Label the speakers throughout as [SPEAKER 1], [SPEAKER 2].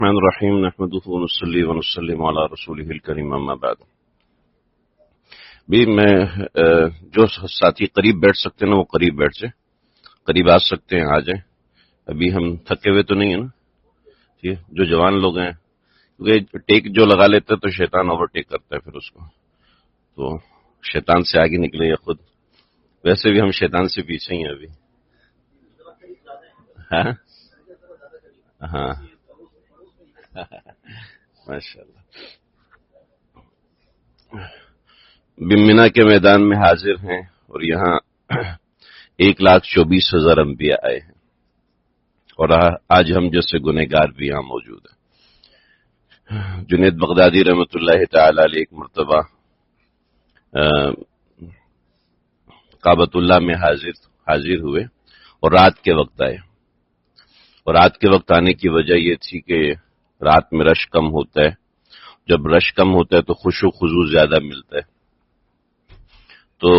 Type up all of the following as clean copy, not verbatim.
[SPEAKER 1] الرحمن الرحیم نحمده ونصلی ونسلم علی رسولہ الکریم اما بعد۔ بھی میں جو ساتھی قریب بیٹھ سکتے ہیں نا وہ قریب بیٹھ جائیں، قریب آ سکتے ہیں آ جائیں۔ ابھی ہم تھکے ہوئے تو نہیں ہیں نا، ٹھیک ہے؟ جو جوان لوگ ہیں کیونکہ ٹیک جو لگا لیتا ہے تو شیطان اوور ٹیک کرتا ہے، پھر اس کو تو شیطان سے آگے نکلے یا خود، ویسے بھی ہم شیطان سے پیچھے ہی ہیں ابھی۔ ہاں ماشاء اللہ۔ بمنا کے میدان میں حاضر ہیں اور یہاں 1,24,000 انبیاء آئے ہیں، اور آج ہم جیسے گنہگار بھی یہاں موجود ہیں۔ جنید بغدادی رحمۃ اللہ تعالی علیہ ایک مرتبہ کعبۃ اللہ میں حاضر ہوئے اور رات کے وقت آئے، اور رات کے وقت آنے کی وجہ یہ تھی کہ رات میں رش کم ہوتا ہے، جب رش کم ہوتا ہے تو خشوع و خضوع زیادہ ملتا ہے۔ تو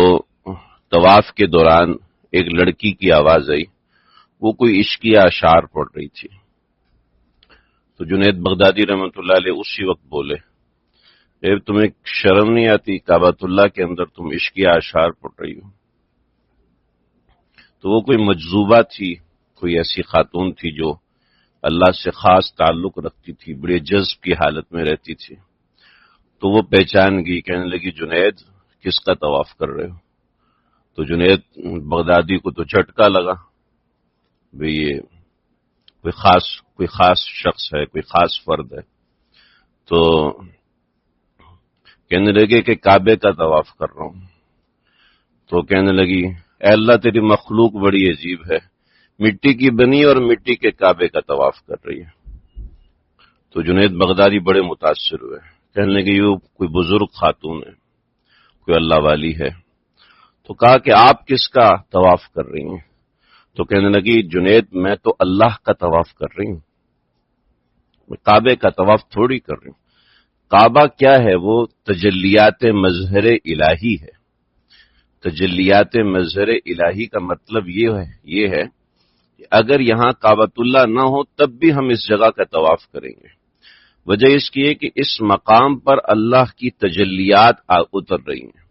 [SPEAKER 1] طواف کے دوران ایک لڑکی کی آواز آئی، وہ کوئی عشقی اشعار پڑھ رہی تھی۔ تو جنید بغدادی رحمۃ اللہ علیہ اسی وقت بولے، تمہیں شرم نہیں آتی کعبۃ اللہ کے اندر تم عشقی اشعار پڑھ رہی ہو؟ تو وہ کوئی مجذوبہ تھی، کوئی ایسی خاتون تھی جو اللہ سے خاص تعلق رکھتی تھی، بڑے جذب کی حالت میں رہتی تھی۔ تو وہ پہچان گئی، کہنے لگی جنید کس کا طواف کر رہے ہو؟ تو جنید بغدادی کو تو جھٹکا لگا، بھئی یہ کوئی خاص شخص ہے، کوئی خاص فرد ہے۔ تو کہنے لگے کہ کعبے کا طواف کر رہا ہوں۔ تو کہنے لگی اے اللہ تیری مخلوق بڑی عجیب ہے، مٹی کی بنی اور مٹی کے کعبے کا طواف کر رہی ہے۔ تو جنید بغدادی بڑے متاثر ہوئے، کہنے لگے یہ کوئی بزرگ خاتون ہے، کوئی اللہ والی ہے۔ تو کہا کہ آپ کس کا طواف کر رہی ہیں؟ تو کہنے لگی جنید میں تو اللہ کا طواف کر رہی ہوں، میں کعبے کا طواف تھوڑی کر رہی ہوں۔ کعبہ کیا ہے؟ وہ تجلیات مظہر الہی ہے۔ تجلیات مظہر الہی کا مطلب یہ ہے کہ اگر یہاں کعبۃ اللہ نہ ہو تب بھی ہم اس جگہ کا طواف کریں گے۔ وجہ اس کی ہے کہ اس مقام پر اللہ کی تجلیات اتر رہی ہیں،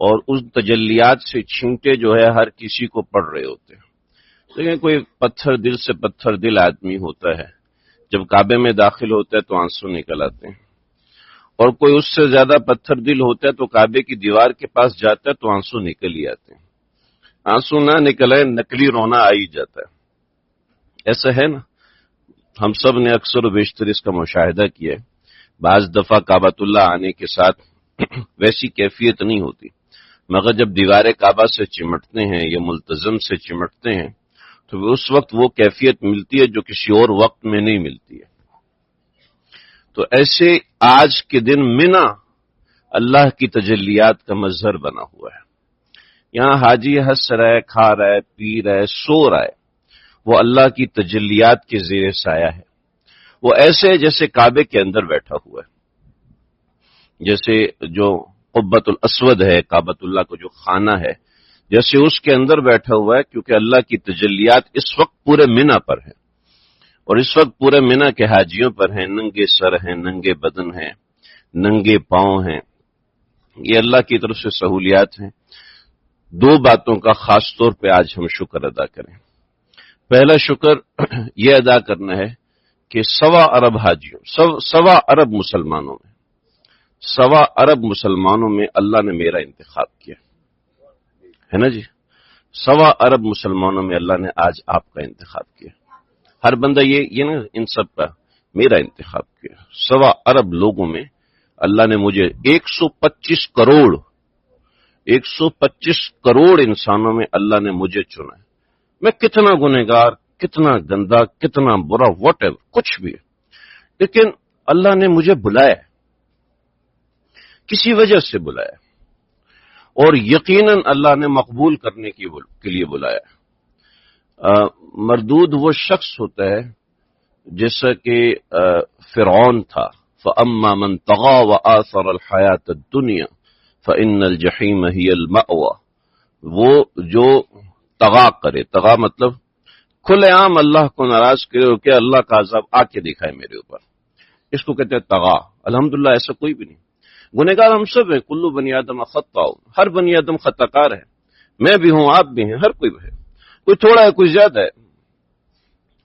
[SPEAKER 1] اور اس تجلیات سے چھینٹے جو ہے ہر کسی کو پڑ رہے ہوتے ہیں۔ لیکن کوئی پتھر دل سے پتھر دل آدمی ہوتا ہے، جب کعبے میں داخل ہوتا ہے تو آنسو نکل آتے ہیں، اور کوئی اس سے زیادہ پتھر دل ہوتا ہے تو کعبے کی دیوار کے پاس جاتا ہے تو آنسو نکل ہی آتے ہیں۔ آنسو نہ نکلے نکلی رونا آ ہی جاتا ہے، ایسا ہے نا؟ ہم سب نے اکثر و بیشتر اس کا مشاہدہ کیا ہے۔ بعض دفعہ کعبۃ اللہ آنے کے ساتھ ویسی کیفیت نہیں ہوتی، مگر جب دیوار کعبہ سے چمٹتے ہیں یا ملتزم سے چمٹتے ہیں تو اس وقت وہ کیفیت ملتی ہے جو کسی اور وقت میں نہیں ملتی ہے۔ تو ایسے آج کے دن منا اللہ کی تجلیات کا مظہر بنا ہوا ہے۔ یہاں حاجی ہنس رہا ہے، کھا رہا ہے، پی رہا ہے، سو رہا ہے، وہ اللہ کی تجلیات کے زیر سایہ ہے۔ وہ ایسے جیسے کعبے کے اندر بیٹھا ہوا ہے، جیسے جو قبۃ الاسود ہے کعبۃ اللہ کو جو خانہ ہے، جیسے اس کے اندر بیٹھا ہوا ہے، کیونکہ اللہ کی تجلیات اس وقت پورے منا پر ہیں، اور اس وقت پورے منا کے حاجیوں پر ہیں، ننگے سر ہیں، ننگے بدن ہیں، ننگے پاؤں ہیں۔ یہ اللہ کی طرف سے سہولیات ہیں۔ دو باتوں کا خاص طور پہ آج ہم شکر ادا کریں۔ پہلا شکر یہ ادا کرنا ہے کہ 1.25 ارب حاجیوں، 1.25 ارب مسلمانوں میں اللہ نے میرا انتخاب کیا ہے نا جی۔ 1.25 ارب مسلمانوں میں اللہ نے آج آپ کا انتخاب کیا۔ ہر بندہ یہ نا ان سب کا میرا انتخاب کیا۔ 1.25 ارب لوگوں میں اللہ نے مجھے 125 کروڑ انسانوں میں اللہ نے مجھے چنا ہے۔ میں کتنا گنہگار، کتنا گندا، کتنا برا، واٹ ایور کچھ بھی ہے، لیکن اللہ نے مجھے بلایا، کسی وجہ سے بلایا، اور یقیناً اللہ نے مقبول کرنے کے لیے بلایا۔ مردود وہ شخص ہوتا ہے جیسا کہ فرعون تھا، فَأَمَّا مَنْ طَغَى وَآثَرَ الْحَيَاةَ الدُّنْيَا فَإِنَّ الْجَحِيمَ هِيَ الْمَأْوَى۔ وہ جو طغا کرے، طغا مطلب کھلے عام اللہ کو ناراض کرے اور کہ اللہ کا عذاب آ کے دکھائے میرے اوپر، اس کو کہتے ہیں طغا۔ الحمدللہ ایسا کوئی بھی نہیں، گنہگار ہم سب ہیں، کلو بنی آدم خطا، ہر بنی آدم خطا کار ہے، میں بھی ہوں، آپ بھی ہیں، ہر کوئی ہے، کوئی تھوڑا ہے کوئی زیادہ ہے۔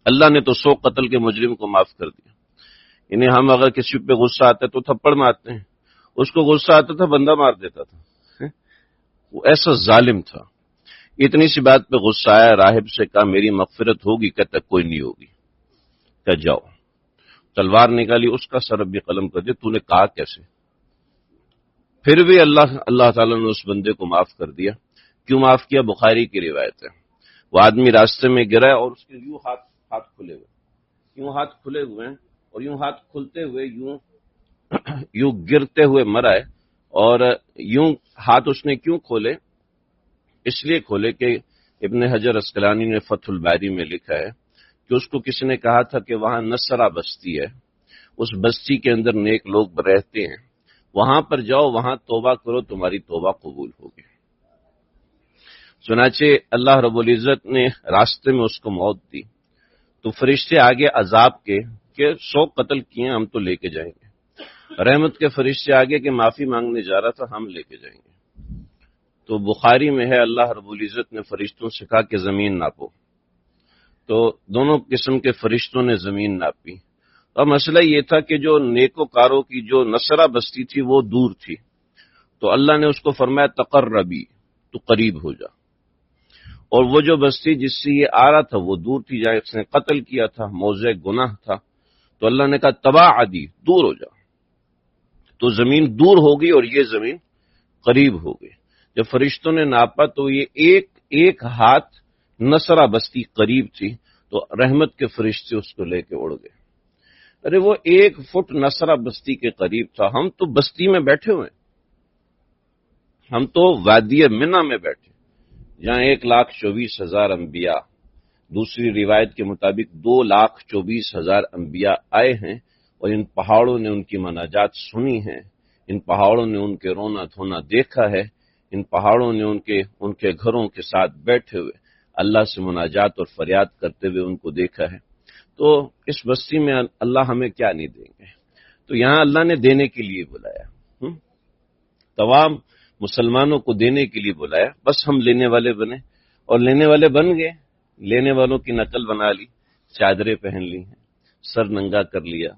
[SPEAKER 1] اللہ نے تو 100 قتل کے مجرم کو معاف کر دیا، یعنی ہم اگر کسی پہ غصہ آتا ہے تو تھپڑ مارتے ہیں، اس کو غصہ آتا تھا بندہ مار دیتا تھا، وہ ایسا ظالم تھا۔ اتنی سی بات پہ غصہ آیا، راہب سے کہا میری مغفرت ہوگی، کہتا کوئی نہیں ہوگی، کہ جاؤ، تلوار نکالی، اس کا سر بھی قلم کر دیا، تو نے کہا کیسے؟ پھر بھی اللہ تعالیٰ نے اس بندے کو معاف کر دیا۔ کیوں معاف کیا؟ بخاری کی روایت ہے، وہ آدمی راستے میں گرا اور اس کے یوں ہاتھ کھلے ہوئے، یوں ہاتھ کھلے ہوئے ہیں، اور یوں ہاتھ کھلتے ہوئے یوں گرتے ہوئے مرا ہے۔ اور یوں ہاتھ اس نے کیوں کھولے؟ اس لیے کھولے کہ ابن حجر عسقلانی نے فتح الباری میں لکھا ہے کہ اس کو کسی نے کہا تھا کہ وہاں نصرہ بستی ہے، اس بستی کے اندر نیک لوگ رہتے ہیں، وہاں پر جاؤ، وہاں توبہ کرو، تمہاری توبہ قبول ہوگی۔ چنانچہ اللہ رب العزت نے راستے میں اس کو موت دی، تو فرشتے آگے عذاب کے کہ 100 قتل کیے ہم تو لے کے جائیں گے، رحمت کے فرشتے آگے کہ معافی مانگنے جا رہا تھا، ہم لے کے جائیں گے۔ تو بخاری میں ہے اللہ رب العزت نے فرشتوں سے کہا کہ زمین ناپو، تو دونوں قسم کے فرشتوں نے زمین ناپی۔ اور مسئلہ یہ تھا کہ جو نیکوکاروں کی جو نصرہ بستی تھی وہ دور تھی، تو اللہ نے اس کو فرمایا تقربی، تو قریب ہو جا، اور وہ جو بستی جس سے یہ آ رہا تھا وہ دور تھی، جہاں اس نے قتل کیا تھا، موضع گناہ تھا، تو اللہ نے کہا تباعدی، دور ہو جا، تو زمین دور ہو گئی اور یہ زمین قریب ہو گئی۔ جب فرشتوں نے ناپا تو یہ ایک ہاتھ نصرہ بستی قریب تھی، تو رحمت کے فرشتے اس کو لے کے اڑ گئے۔ ارے وہ 1 فٹ نصرہ بستی کے قریب تھا، ہم تو بستی میں بیٹھے ہوئے، ہم تو وادی منہ میں بیٹھے، جہاں 1,24,000 انبیاء، دوسری روایت کے مطابق 2,24,000 انبیاء آئے ہیں، اور ان پہاڑوں نے ان کی مناجات سنی ہیں، ان پہاڑوں نے ان کے رونا دھونا دیکھا ہے، ان پہاڑوں نے ان کے گھروں کے ساتھ بیٹھے ہوئے اللہ سے مناجات اور فریاد کرتے ہوئے ان کو دیکھا ہے۔ تو اس بستی میں اللہ ہمیں کیا نہیں دیں گے؟ تو یہاں اللہ نے دینے کے لیے بلایا، تمام مسلمانوں کو دینے کے لیے بلایا، بس ہم لینے والے بنے، اور لینے والے بن گئے، لینے والوں کی نقل بنا لی، چادریں پہن لی ہیں، سر ننگا کر لیا،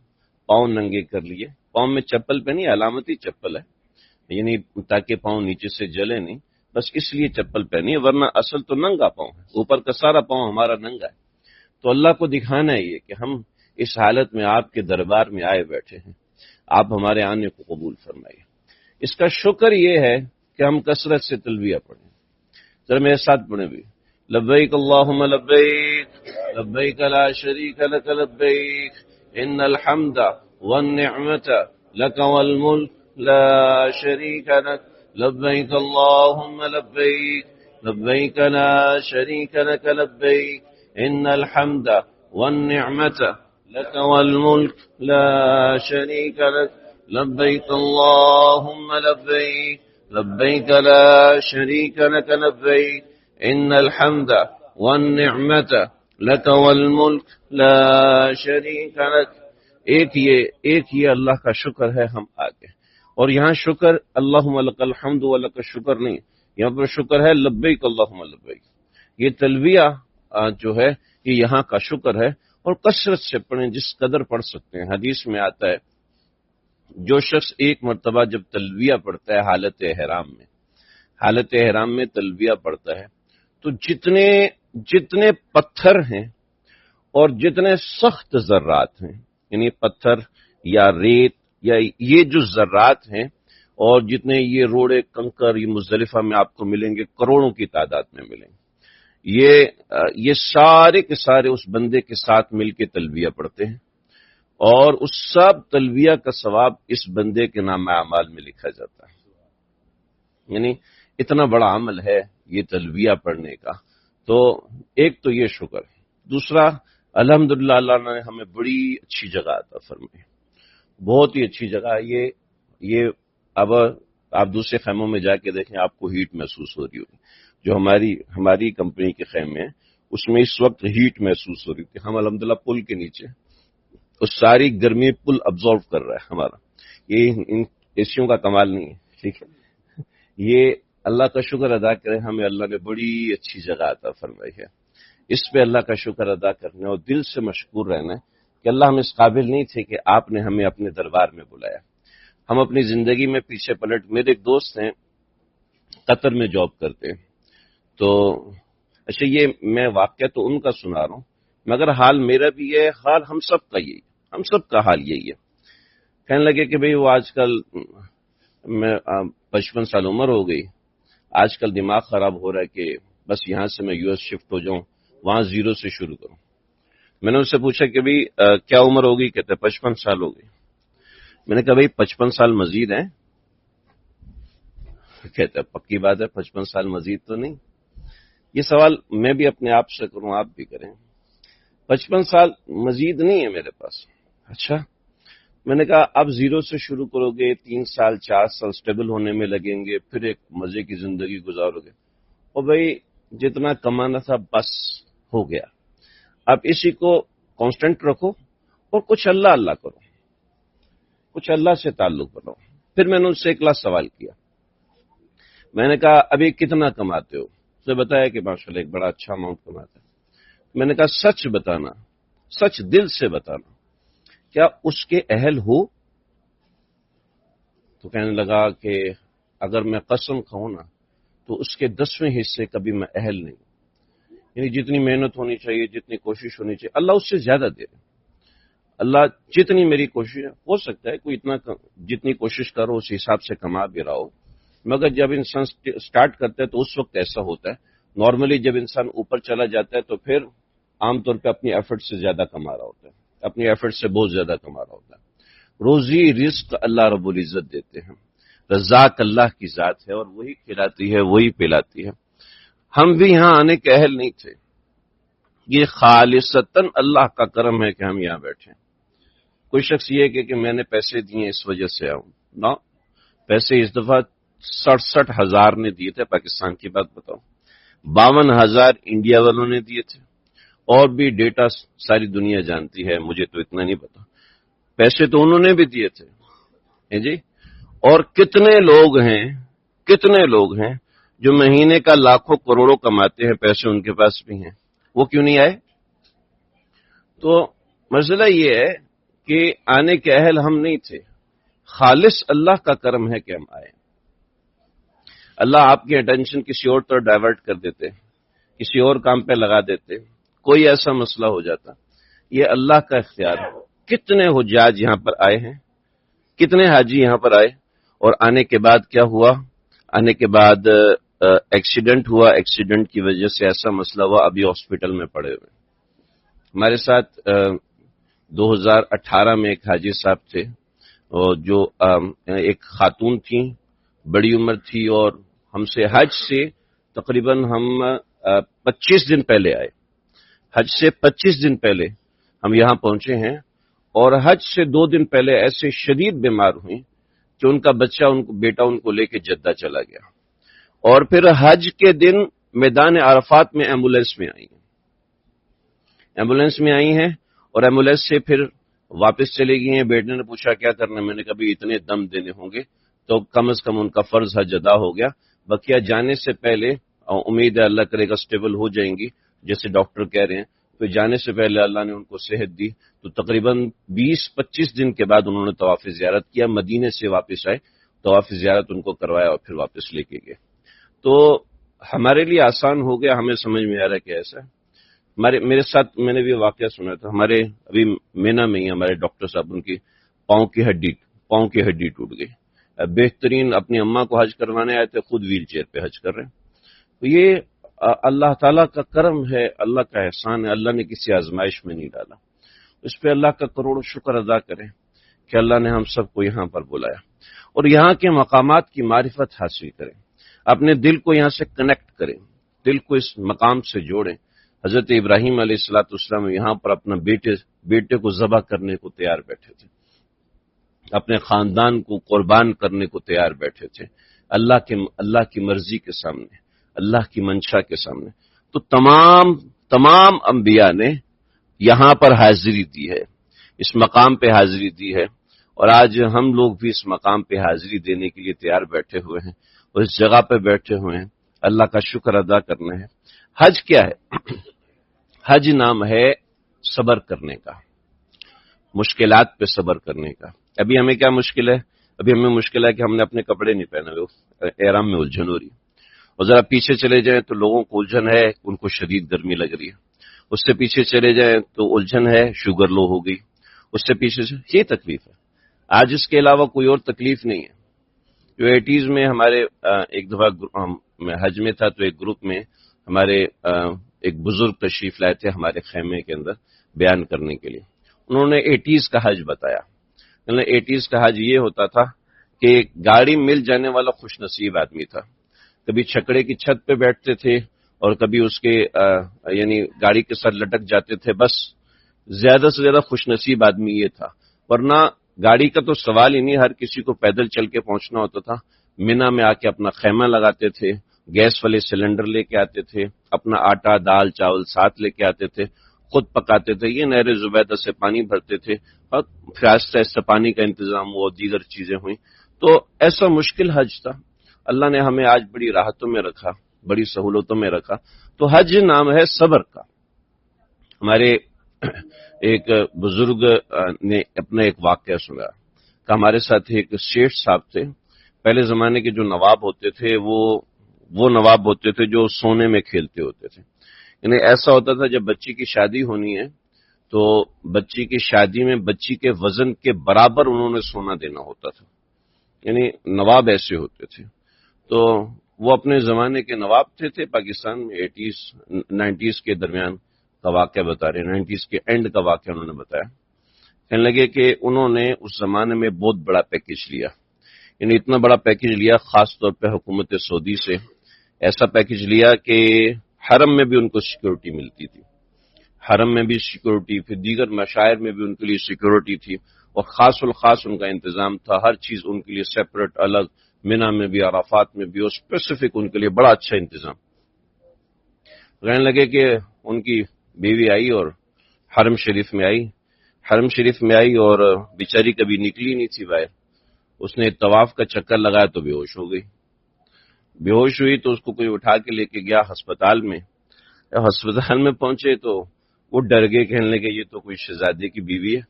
[SPEAKER 1] پاؤں ننگے کر لیے، پاؤں میں چپل پہنی، علامتی چپل ہے، یعنی تاکہ پاؤں نیچے سے جلے نہیں، بس اس لیے چپل پہنی ہے، ورنہ اصل تو ننگا پاؤں ہے، اوپر کا سارا پاؤں ہمارا ننگا ہے۔ تو اللہ کو دکھانا ہے یہ کہ ہم اس حالت میں آپ کے دربار میں آئے بیٹھے ہیں، آپ ہمارے آنے کو قبول فرمائیے۔ اس کا شکر یہ ہے کہ ہم کثرت سے تلبیہ پڑھیں، ذرا میرے ساتھ پڑھیں بھی، لبیک اللہم لبیک، لبیک لا شریک لک لبیک، ان الحمد والنعمت لک والملک لا شریک لک، لبیک اللہم لبیک، لبیک لا شریک لک لبیک، ان الحمد والنعمت لك والملك لا شريك لك، لبيك اللهم لبيك، لبيك لا شريك لك لبيك، ان الحمد والنعمت لك والملك لا شريك لك۔ ایک یہ اللہ کا شکر ہے، ہم آگے، اور یہاں شکر اللہم لک الحمد ولک شکر نہیں، یہاں پر شکر ہے لبیک اللہم لبیک۔ یہ تلبیہ جو ہے یہ یہاں کا شکر ہے، اور کثرت سے پڑھیں، جس قدر پڑھ سکتے ہیں۔ حدیث میں آتا ہے جو شخص ایک مرتبہ جب تلبیہ پڑھتا ہے حالت احرام میں تلبیہ پڑھتا ہے، تو جتنے پتھر ہیں اور جتنے سخت ذرات ہیں، یعنی پتھر یا ریت یا یہ جو ذرات ہیں، اور جتنے یہ روڑے کنکر یہ مزدلفہ میں آپ کو ملیں گے، کروڑوں کی تعداد میں ملیں گے، یہ سارے کے سارے اس بندے کے ساتھ مل کے تلبیہ پڑھتے ہیں، اور اس سب تلبیہ کا ثواب اس بندے کے نام اعمال میں لکھا جاتا ہے۔ یعنی اتنا بڑا عمل ہے یہ تلبیہ پڑھنے کا۔ تو ایک تو یہ شکر ہے، دوسرا الحمدللہ اللہ نے ہمیں بڑی اچھی جگہ عطا فرمائی، بہت ہی اچھی جگہ ہے یہ اب آپ دوسرے خیموں میں جا کے دیکھیں، آپ کو ہیٹ محسوس ہو رہی ہوگی۔ جو ہماری کمپنی کے خیمے ہیں اس میں اس وقت ہیٹ محسوس ہو رہی تھی. ہم الحمدللہ پل کے نیچے، اس ساری گرمی پل ابزارو کر رہا ہے ہمارا. یہ ان ایسیوں کا کمال نہیں ہے، ٹھیک ہے. یہ اللہ کا شکر ادا کریں، ہمیں اللہ نے بڑی اچھی جگہ عطا فرمائی ہے. اس پہ اللہ کا شکر ادا کرنا اور دل سے مشکور رہنا ہے کہ اللہ ہم اس قابل نہیں تھے کہ آپ نے ہمیں اپنے دربار میں بلایا. ہم اپنی زندگی میں پیچھے پلٹ، میرے ایک دوست ہیں قطر میں جاب کرتے ہیں، تو اچھا یہ میں واقعہ تو ان کا سنا رہا ہوں، مگر حال میرا بھی ہے، حال ہم سب کا یہی ہے، ہم سب کا حال یہی ہے. کہنے لگے کہ بھئی وہ آج کل میں 55 سال عمر ہو گئی، آج کل دماغ خراب ہو رہا ہے کہ بس یہاں سے میں یو ایس شفٹ ہو جاؤں، وہاں زیرو سے شروع کروں. میں نے ان سے پوچھا کہ بھئی کیا عمر ہوگی؟ کہتے 55 سال ہو گئی. میں نے کہا بھئی 55 سال مزید ہیں؟ کہتا ہے پکی بات ہے، 55 سال مزید تو نہیں. یہ سوال میں بھی اپنے آپ سے کروں، آپ بھی کریں. 55 سال مزید نہیں ہے میرے پاس. اچھا، میں نے کہا اب زیرو سے شروع کرو گے، 3 سال 4 سال سٹیبل ہونے میں لگیں گے، پھر ایک مزے کی زندگی گزارو گے. اور بھائی جتنا کمانا تھا بس ہو گیا، اب اسی کو کانسٹنٹ رکھو اور کچھ اللہ اللہ کرو، کچھ اللہ سے تعلق بناؤ. پھر میں نے ان سے ایک لاسٹ سوال کیا. میں نے کہا ابھی کتنا کماتے ہو؟ اس نے بتایا کہ ماشاءاللہ ایک بڑا اچھا اماؤنٹ کماتا ہے. میں نے کہا سچ بتانا، سچ دل سے بتانا، کیا اس کے اہل ہو؟ تو کہنے لگا کہ اگر میں قسم کھاؤں نا تو اس کے 10ویں حصے کبھی میں اہل نہیں. یعنی جتنی محنت ہونی چاہیے، جتنی کوشش ہونی چاہیے، اللہ اس سے زیادہ دے رہے. اللہ جتنی میری کوشش ہو سکتا ہے، کوئی اتنا جتنی کوشش کرو اس حساب سے کما بھی رہا ہو، مگر جب انسان سٹارٹ کرتا ہے تو اس وقت ایسا ہوتا ہے. نارملی جب انسان اوپر چلا جاتا ہے تو پھر عام طور پہ اپنی ایفرٹ سے زیادہ کما رہا ہوتا ہے، اپنی ایفرٹ سے بہت زیادہ کما رہا ہوتا ہے. روزی رزق اللہ رب العزت دیتے ہیں، رزاق اللہ کی ذات ہے اور وہی کھلاتی ہے، وہی پلاتی ہے. ہم بھی یہاں آنے کے اہل نہیں تھے، یہ خالصتاً اللہ کا کرم ہے کہ ہم یہاں بیٹھے ہیں. کوئی شخص یہ کہ میں نے پیسے دیے اس وجہ سے آؤں، نہ، پیسے اس دفعہ 67,000 نے دیے تھے. پاکستان کی بات بتاؤں، 52,000 انڈیا والوں نے دیے تھے، اور بھی ڈیٹا ساری دنیا جانتی ہے، مجھے تو اتنا نہیں پتا. پیسے تو انہوں نے بھی دیے تھے جی. اور کتنے لوگ ہیں جو مہینے کا لاکھوں کروڑوں کماتے ہیں، پیسے ان کے پاس بھی ہیں، وہ کیوں نہیں آئے؟ تو مسئلہ یہ ہے کہ آنے کے اہل ہم نہیں تھے، خالص اللہ کا کرم ہے کہ ہم آئے. اللہ آپ کی اٹینشن کسی اور طرف ڈائیورٹ کر دیتے، کسی اور کام پہ لگا دیتے، کوئی ایسا مسئلہ ہو جاتا. یہ اللہ کا اختیار ہے. کتنے حجاج یہاں پر آئے ہیں، کتنے حاجی یہاں پر آئے، اور آنے کے بعد کیا ہوا؟ آنے کے بعد ایکسیڈنٹ ہوا، ایکسیڈنٹ کی وجہ سے ایسا مسئلہ ہوا، ابھی ہاسپٹل میں پڑے ہوئے. ہمارے ساتھ 2018 میں ایک حاجی صاحب تھے، جو ایک خاتون تھیں، بڑی عمر تھی، اور ہم سے حج سے تقریباً ہم 25 دن پہلے آئے. حج سے 25 دن پہلے ہم یہاں پہنچے ہیں، اور حج سے 2 دن پہلے ایسے شدید بیمار ہوئیں کہ ان کا بچہ، بیٹا ان کو لے کے جدہ چلا گیا. اور پھر حج کے دن میدان عرفات میں ایمبولینس میں آئی ہیں اور ایمبولینس سے پھر واپس چلے گئی ہیں. بیٹے نے پوچھا کیا کرنا، میں نے کہا بھی اتنے دم دینے ہوں گے تو کم از کم ان کا فرض حج ادا ہو گیا. بقیہ جانے سے پہلے امید ہے اللہ کرے گا سٹیبل ہو جائیں گی جیسے ڈاکٹر کہہ رہے ہیں. تو جانے سے پہلے اللہ نے ان کو صحت دی، تو تقریباً 20-25 دن کے بعد انہوں نے طواف زیارت کیا. مدینے سے واپس آئے، طواف زیارت ان کو کروایا اور پھر واپس لے کے گئے. تو ہمارے لیے آسان ہو گیا، ہمیں سمجھ میں آ رہا ہے کہ ایسا ہے. میرے ساتھ میں نے بھی واقعہ سنا تھا. ہمارے ابھی مینا میں ہی ہمارے ڈاکٹر صاحب، ان کی پاؤں کی ہڈی ٹوٹ گئی. بہترین اپنی اماں کو حج کروانے آئے تھے، خود ویل چیئر پہ حج کر رہے ہیں. تو یہ اللہ تعالیٰ کا کرم ہے، اللہ کا احسان ہے. اللہ نے کسی آزمائش میں نہیں ڈالا. اس پہ اللہ کا کروڑوں شکر ادا کریں کہ اللہ نے ہم سب کو یہاں پر بلایا اور یہاں کے مقامات کی معرفت حاصل کریں. اپنے دل کو یہاں سے کنیکٹ کریں، دل کو اس مقام سے جوڑیں. حضرت ابراہیم علیہ السلام یہاں پر اپنا بیٹے کو ذبح کرنے کو تیار بیٹھے تھے، اپنے خاندان کو قربان کرنے کو تیار بیٹھے تھے، اللہ کی مرضی کے سامنے، اللہ کی منشا کے سامنے. تو تمام انبیاء نے یہاں پر حاضری دی ہے، اس مقام پہ حاضری دی ہے، اور آج ہم لوگ بھی اس مقام پہ حاضری دینے کے لیے تیار بیٹھے ہوئے ہیں اور اس جگہ پہ بیٹھے ہوئے ہیں، اللہ کا شکر ادا کرنا ہے۔ حج کیا ہے؟ حج نام ہے صبر کرنے کا، مشکلات پہ صبر کرنے کا۔ ابھی ہمیں کیا مشکل ہے؟ ابھی ہمیں مشکل ہے کہ ہم نے اپنے کپڑے نہیں پہنے ہوئے، احرام میں الجھن ہو رہی ہے، اور ذرا پیچھے چلے جائیں تو لوگوں کو الجھن ہے، ان کو شدید گرمی لگ رہی ہے، اس سے پیچھے چلے جائیں تو الجھن ہے، شوگر لو ہو گئی، اس سے پیچھے سے یہ تکلیف ہے۔ آج اس کے علاوہ کوئی اور تکلیف نہیں ہے۔ جو 80s میں ہمارے ایک دفعہ میں حج میں تھا تو ایک گروپ میں ہمارے ایک بزرگ تشریف لائے تھے ہمارے خیمے کے اندر بیان کرنے کے لیے۔ انہوں نے 80s کا حج بتایا۔ 80s کا حج یہ ہوتا تھا کہ گاڑی مل جانے والا خوش نصیب آدمی تھا، کبھی چھکڑے کی چھت پہ بیٹھتے تھے اور کبھی اس کے یعنی گاڑی کے ساتھ لٹک جاتے تھے، بس زیادہ سے زیادہ خوش نصیب آدمی یہ تھا، ورنہ گاڑی کا تو سوال ہی نہیں، ہر کسی کو پیدل چل کے پہنچنا ہوتا تھا۔ مینا میں آ کے اپنا خیمہ لگاتے تھے، گیس والے سلنڈر لے کے آتے تھے، اپنا آٹا دال چاول ساتھ لے کے آتے تھے، خود پکاتے تھے، یہ نہر زبیدہ سے پانی بھرتے تھے، اور پھر آہستہ آہستہ پانی کا انتظام ہوا، دیگر چیزیں ہوئیں۔ تو ایسا مشکل حج تھا، اللہ نے ہمیں آج بڑی راحتوں میں رکھا، بڑی سہولتوں میں رکھا۔ تو حج نام ہے صبر کا۔ ہمارے ایک بزرگ نے اپنا ایک واقعہ سنا کہ ہمارے ساتھ ایک شیخ صاحب تھے، پہلے زمانے کے جو نواب ہوتے تھے وہ نواب ہوتے تھے جو سونے میں کھیلتے ہوتے تھے، یعنی ایسا ہوتا تھا جب بچی کی شادی ہونی ہے تو بچی کی شادی میں بچی کے وزن کے برابر انہوں نے سونا دینا ہوتا تھا، یعنی نواب ایسے ہوتے تھے۔ تو وہ اپنے زمانے کے نواب تھے پاکستان میں 90s کے درمیان کا واقعہ بتا رہے ہیں، 90s کے اینڈ کا واقعہ انہوں نے بتایا۔ کہنے لگے کہ انہوں نے اس زمانے میں بہت بڑا پیکیج لیا، یعنی اتنا بڑا پیکیج لیا خاص طور پہ حکومت سعودی سے، ایسا پیکیج لیا کہ حرم میں بھی ان کو سیکورٹی ملتی تھی، حرم میں بھی سیکورٹی، پھر دیگر مشاعر میں بھی ان کے لیے سیکورٹی تھی، اور خاص الخاص ان کا انتظام تھا، ہر چیز ان کے لیے سیپریٹ الگ، مینا میں بھی عرفات میں بھی، اور اسپیسیفک ان کے لیے بڑا اچھا انتظام۔ کہنے لگے کہ ان کی بیوی آئی اور حرم شریف میں آئی اور بیچاری کبھی نکلی نہیں تھی باہر، اس نے طواف کا چکر لگایا تو بے ہوش ہو گئی، بے ہوش ہوئی تو اس کو کوئی اٹھا کے لے کے گیا ہسپتال میں پہنچے تو وہ ڈر گئے، کہنے لگے یہ تو کوئی شہزادے کی بیوی ہے،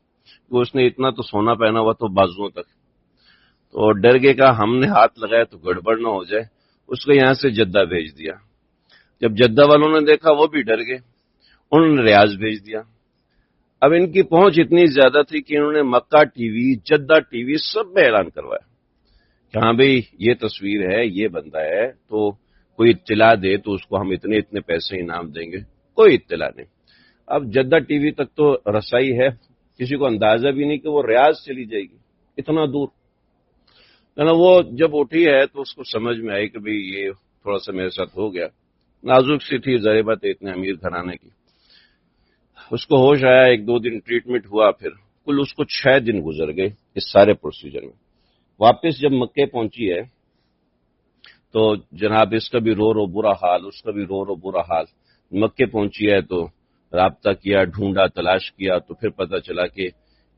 [SPEAKER 1] وہ اس نے اتنا تو سونا پہنا ہوا تو بازوؤں تک، تو ڈر گئے، کہا ہم نے ہاتھ لگایا تو گڑبڑ نہ ہو جائے، اس کو یہاں سے جدہ بھیج دیا۔ جب جدہ والوں نے دیکھا وہ بھی ڈر گئے، انہوں نے ریاض بھیج دیا۔ اب ان کی پہنچ اتنی زیادہ تھی کہ انہوں نے مکہ ٹی وی، جدہ ٹی وی سب میں اعلان کروایا کہ ہاں بھئی یہ تصویر ہے، یہ بندہ ہے، تو کوئی اطلاع دے تو اس کو ہم اتنے پیسے انعام دیں گے۔ کوئی اطلاع نہیں۔ اب جدہ ٹی وی تک تو رسائی ہے، کسی کو اندازہ بھی نہیں کہ وہ ریاض چلی جائے گی اتنا دور۔ وہ جب اٹھی ہے تو اس کو سمجھ میں آئی کہ بھئی یہ تھوڑا سا میرے ساتھ ہو گیا، نازک سی تھی، ظاہر بات ہے اتنے امیر گھرانے کی۔ اس کو ہوش آیا، 1-2 دن ٹریٹمنٹ ہوا، پھر کل اس کو 6 دن گزر گئے اس سارے پروسیجر میں۔ واپس جب مکے پہنچی ہے تو جناب اس کا بھی رو برا حال، اس کا بھی رو برا حال۔ مکے پہنچی ہے تو رابطہ کیا، ڈھونڈا، تلاش کیا، تو پھر پتہ چلا کہ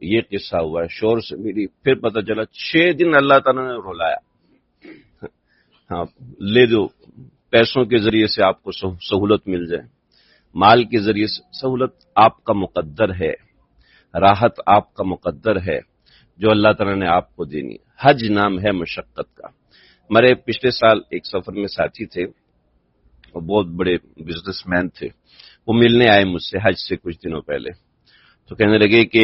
[SPEAKER 1] یہ قصہ ہوا ہے، شور سے ملی، پھر پتہ چلا 6 دن اللہ تعالیٰ نے رلایا۔ ہاں لے دو، پیسوں کے ذریعے سے آپ کو سہولت مل جائے، مال کے ذریعے سے سہولت آپ کا مقدر ہے، راحت آپ کا مقدر ہے جو اللہ تعالیٰ نے آپ کو دینی ہے۔ حج نام ہے مشقت کا۔ ہمارے پچھلے سال ایک سفر میں ساتھی تھے، وہ بہت بڑے بزنس مین تھے، وہ ملنے آئے مجھ سے حج سے کچھ دنوں پہلے، تو کہنے لگے کہ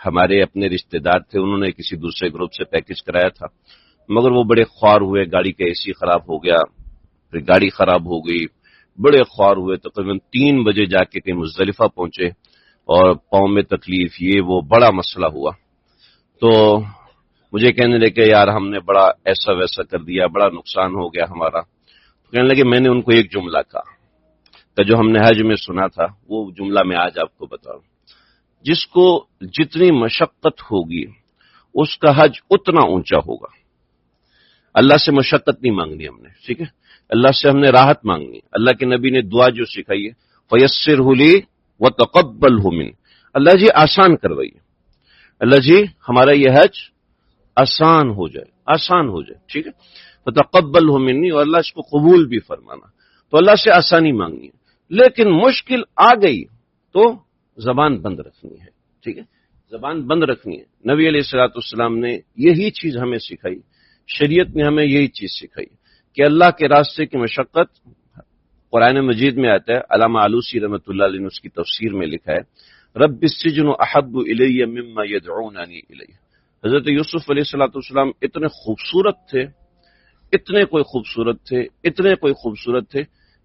[SPEAKER 1] ہمارے اپنے رشتہ دار تھے، انہوں نے کسی دوسرے گروپ سے پیکج کرایا تھا، مگر وہ بڑے خوار ہوئے، گاڑی کا اے سی خراب ہو گیا، پھر گاڑی خراب ہو گئی، بڑے خوار ہوئے، تقریباً 3 بجے جا کے کہ مزدلفہ پہنچے، اور پاؤں میں تکلیف، یہ وہ بڑا مسئلہ ہوا۔ تو مجھے کہنے لگے کہ یار ہم نے بڑا ایسا ویسا کر دیا، بڑا نقصان ہو گیا ہمارا۔ تو کہنے لگے میں نے ان کو ایک جملہ کہا کہ جو ہم نے حج میں سنا تھا، وہ جملہ میں آج آپ کو بتاؤں، جس کو جتنی مشقت ہوگی اس کا حج اتنا اونچا ہوگا۔ اللہ سے مشقت نہیں مانگنی ہم نے، ٹھیک ہے، اللہ سے ہم نے راحت مانگنی، اللہ کے نبی نے دعا جو سکھائی ہے فیسرہ لی وتقبلہ من، اللہ جی آسان کروائیے، اللہ جی ہمارا یہ حج آسان ہو جائے، آسان ہو جائے، ٹھیک ہے، فتقبلہ منی، اور اللہ اس کو قبول بھی فرمانا، تو اللہ سے آسانی مانگنی ہے۔ لیکن مشکل آ گئی تو زبان بند رکھنی ہے، ٹھیک ہے، زبان بند رکھنی ہے۔ نبی علیہ الصلوۃ والسلام نے یہی چیز ہمیں سکھائی، شریعت نے ہمیں یہی چیز سکھائی کہ اللہ کے راستے کی مشقت، قرآن مجید میں آتا ہے، علامہ آلوسی رحمۃ اللہ علیہ نے اس کی تفسیر میں لکھا ہے، رب السجن احب الی مما یدعوننی الیہ۔ حضرت یوسف علیہ الصلوۃ والسلام اتنے خوبصورت تھے، اتنے کوئی خوبصورت تھے، اتنے کوئی خوبصورت تھے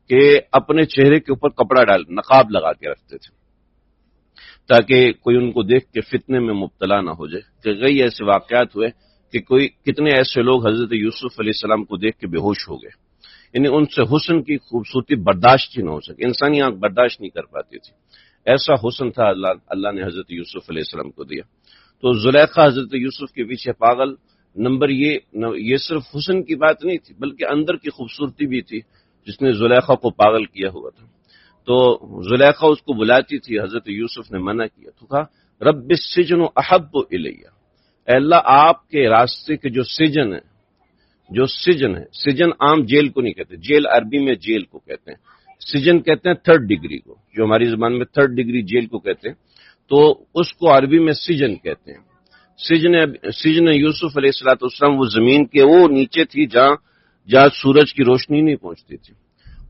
[SPEAKER 1] کہ اپنے چہرے کے اوپر کپڑا ڈال، نقاب لگا کے رکھتے تھے تاکہ کوئی ان کو دیکھ کے فتنے میں مبتلا نہ ہو جائے۔ کہ کئی ایسے واقعات ہوئے کہ کتنے ایسے لوگ حضرت یوسف علیہ السلام کو دیکھ کے بے ہوش ہو گئے، یعنی ان سے حسن کی خوبصورتی برداشت ہی نہ ہو سکے، انسانی آنکھ برداشت نہیں کر پاتی تھی، ایسا حسن تھا اللہ نے حضرت یوسف علیہ السلام کو دیا۔ تو زلیخا حضرت یوسف کے پیچھے پاگل، نمبر یہ صرف حسن کی بات نہیں تھی بلکہ اندر کی خوبصورتی بھی تھی جس نے زلیخا کو پاگل کیا ہوا تھا۔ تو زلیخا اس کو بلاتی تھی، حضرت یوسف نے منع کیا، تو کہا رب السجن احب الیہ، اے اللہ آپ کے راستے کے جو سجن ہے، جو سجن ہے، سجن عام جیل کو نہیں کہتے، جیل عربی میں جیل کو کہتے ہیں، سجن کہتے ہیں تھرڈ ڈگری کو، جو ہماری زبان میں تھرڈ ڈگری جیل کو کہتے ہیں، تو اس کو عربی میں سجن کہتے ہیں۔ سجن یوسف علیہ الصلوۃ والسلام وہ زمین کے وہ نیچے تھی جہاں سورج کی روشنی نہیں پہنچتی تھی۔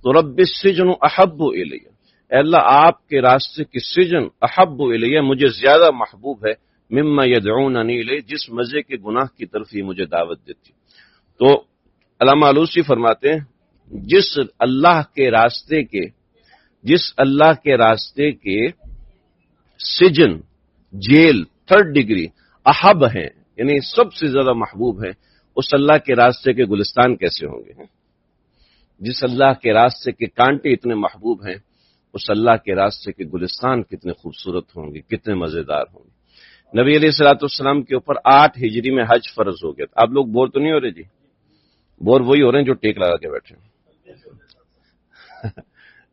[SPEAKER 1] تو رب السجن احب الیہ، اے اللہ آپ کے راستے کی سجن احب الیہ مجھے زیادہ محبوب ہے، مما یدعوننی الیہ جس مزے کے گناہ کی طرف یہ مجھے دعوت دیتی۔ تو علامہ آلوسی فرماتے ہیں جس اللہ کے راستے کے سجن، جیل، تھرڈ ڈگری احب ہیں، یعنی سب سے زیادہ محبوب ہیں، اس اللہ کے راستے کے گلستان کیسے ہوں گے؟ جس اللہ کے راستے کے کانٹے اتنے محبوب ہیں، اس اللہ کے راستے کے گلستان کتنے خوبصورت ہوں گے، کتنے مزیدار ہوں گے۔ نبی علیہ الصلوۃ والسلام کے اوپر 8 ہجری میں حج فرض ہو گیا تھا۔ آپ لوگ بور تو نہیں ہو رہے جی؟ بور وہی ہو رہے ہیں جو ٹیک لگا کے بیٹھے ہیں۔